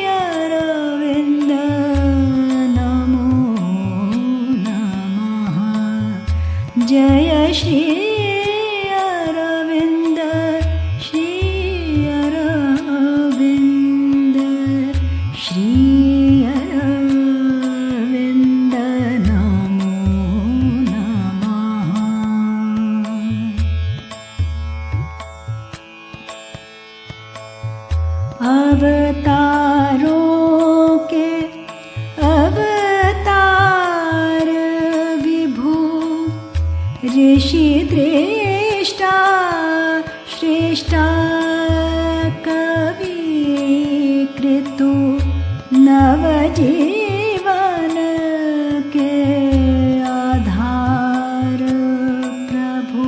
अरविंद, नमो नमः। जय श्री अरविंद, श्री अरविंद, श्री अरविंद, नमो नमः। अवतारों के अवतार विभु, ऋषि दृष्टा श्रेष्ठा कवि कृतु, नवजीवन के आधार प्रभु।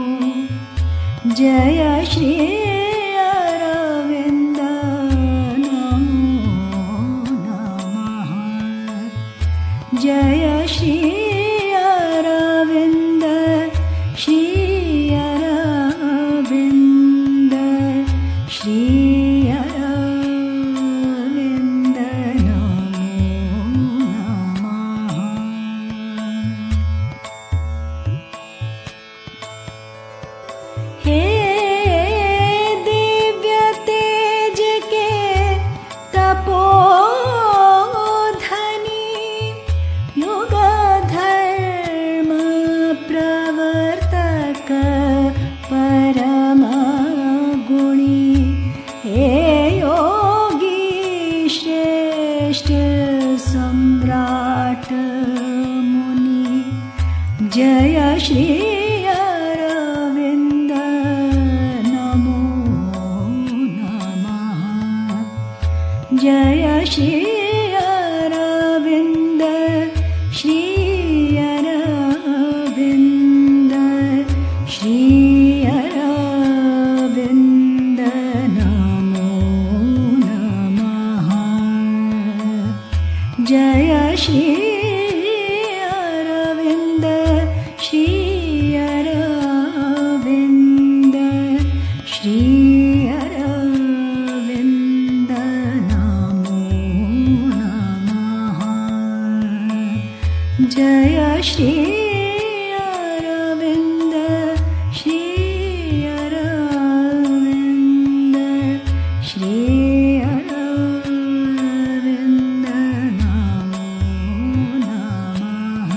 जय श्री अरविन्द नमो नमः जय श्री अरविन्द श्री अरविन्द श्री अरविन्द नमो नमः जय श्री अरविन्द श्री अरविन्द श्री अरविन्द नमो नमः जय श्री अरविन्द श्री अरविन्द श्री अरविन्द नमो नमः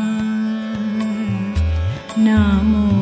नमो